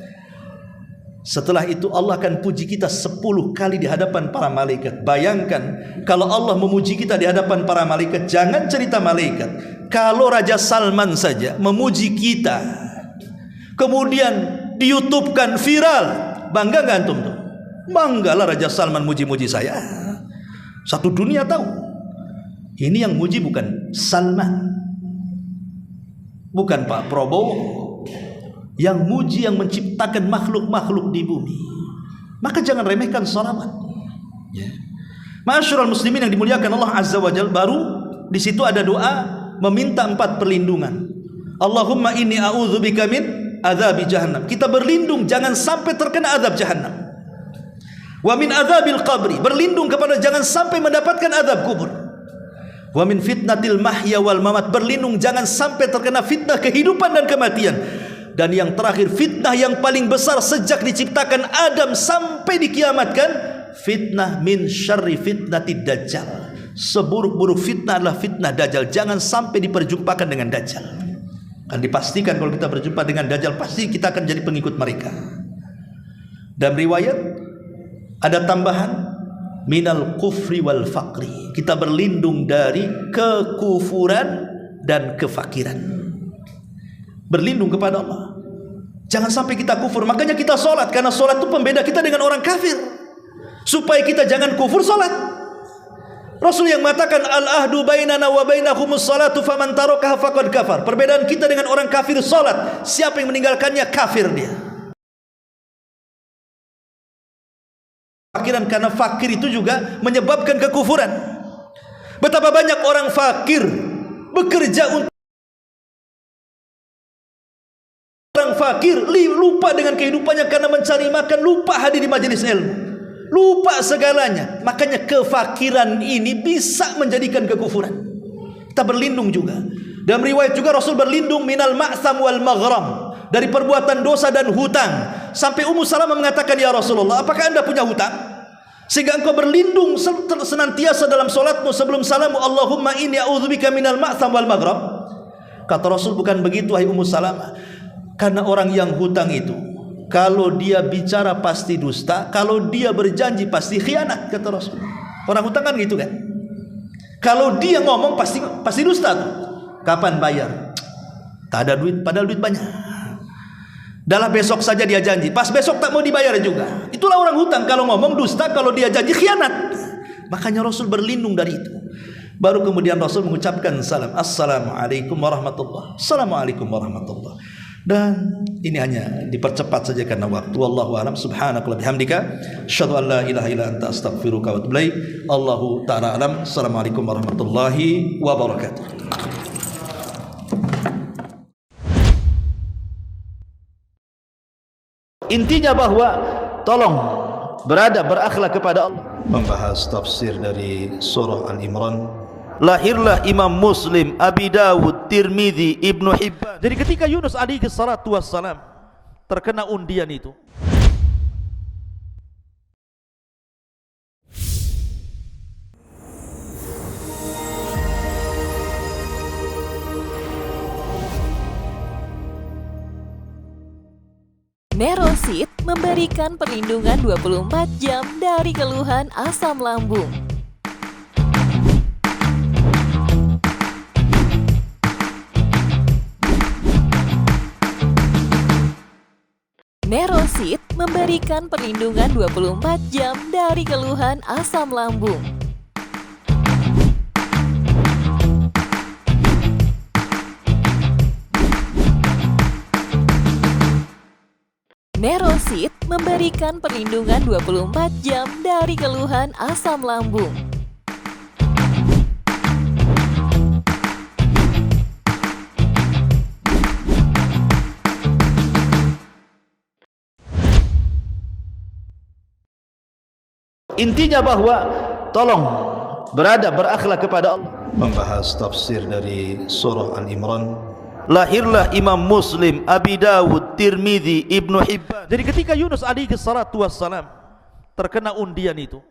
Setelah itu Allah akan puji kita 10 kali di hadapan para malaikat. Bayangkan kalau Allah memuji kita di hadapan para malaikat. Jangan cerita malaikat, kalau Raja Salman saja memuji kita, kemudian di YouTube-kan viral, bangga gak antum tuh? Banggalah Raja Salman muji-muji saya, satu dunia tahu. Ini yang muji bukan Salman, bukan Pak Prabowo. Yang muji yang menciptakan makhluk-makhluk di bumi. Maka jangan remehkan salawat. Ya. Ma'asyiral muslimin yang dimuliakan Allah Azza wa Jalla, baru di situ ada doa meminta 4 perlindungan. Allahumma inni a'udzubika min adzabi jahannam. Kita berlindung jangan sampai terkena azab jahannam. Wa min adzabil qabri, berlindung kepada jangan sampai mendapatkan azab kubur. Wa min fitnatil mahya wal mamat, berlindung jangan sampai terkena fitnah kehidupan dan kematian. Dan yang terakhir, fitnah yang paling besar sejak diciptakan Adam sampai dikiamatkan, fitnah min syarri fitnatid dajjal. Seburuk-buruk fitnah adalah fitnah dajjal. Jangan sampai diperjumpakan dengan dajjal. Kan dipastikan kalau kita berjumpa dengan dajjal, pasti kita akan jadi pengikut mereka. Dan riwayat ada tambahan, minal kufri wal faqri. Kita berlindung dari kekufuran dan kefakiran. Berlindung kepada Allah, jangan sampai kita kufur. Makanya kita sholat, karena sholat itu pembeda kita dengan orang kafir, supaya kita jangan kufur sholat. Rasul yang mengatakan al-ahdu bainana wa bainahumus salatu faman tarakaha faqad kafar. Perbedaan kita dengan orang kafir sholat, siapa yang meninggalkannya kafir dia. Fakiran, karena fakir itu juga menyebabkan kekufuran. Betapa banyak orang fakir bekerja untuk orang fakir, lupa dengan kehidupannya karena mencari makan, lupa hadir di majelis ilmu, lupa segalanya. Makanya kefakiran ini bisa menjadikan kekufuran. Kita berlindung juga. Dalam riwayat juga Rasul berlindung minal ma'sam wal maghram, dari perbuatan dosa dan hutang. Sampai Ummu Salamah mengatakan, ya Rasulullah, apakah anda punya hutang? Sehingga engkau berlindung senantiasa dalam solatmu sebelum salamu, Allahumma inni a'udzubika minal ma'sam wal maghram. Kata Rasul, bukan begitu wahai Ummu Salamah. Karena orang yang hutang itu, kalau dia bicara pasti dusta, kalau dia berjanji pasti khianat, kata Rasul. Orang hutang kan gitu kan. Kalau dia ngomong pasti dusta tuh. Kapan bayar? Tak ada duit, padahal duit banyak. Dalam besok saja dia janji, pas besok tak mau dibayar juga. Itulah orang hutang, kalau ngomong dusta, kalau dia janji khianat. Makanya Rasul berlindung dari itu. Baru kemudian Rasul mengucapkan salam, Assalamualaikum warahmatullah. Assalamualaikum warahmatullah. Dan ini hanya dipercepat saja karena waktu. Wallahu a'lam. Subhanakallah bihamdika, asyhadu an la ilaha illa anta astaghfiruka wa atubu ilaik. Allahu ta'ala alam. Assalamualaikum warahmatullahi wabarakatuh. Intinya bahwa tolong berakhlak kepada Allah. Membahas tafsir dari surah Al-Imran. Lahirlah Imam Muslim, Abi Dawud, Tirmidzi, Ibnu Hibban. Jadi ketika Yunus alaihi salatu wassalam terkena undian itu, Nerosit memberikan perlindungan 24 jam dari keluhan asam lambung. Nerosit memberikan perlindungan 24 jam dari keluhan asam lambung. Nerosit memberikan perlindungan 24 jam dari keluhan asam lambung. intinya bahwa tolong berakhlak kepada Allah. Membahas tafsir dari surah Al-Imran. Lahirlah Imam Muslim, Abi Dawud, Tirmidzi, Ibnu Hibban. Jadi ketika Yunus alaihi salatu wassalam terkena undian itu,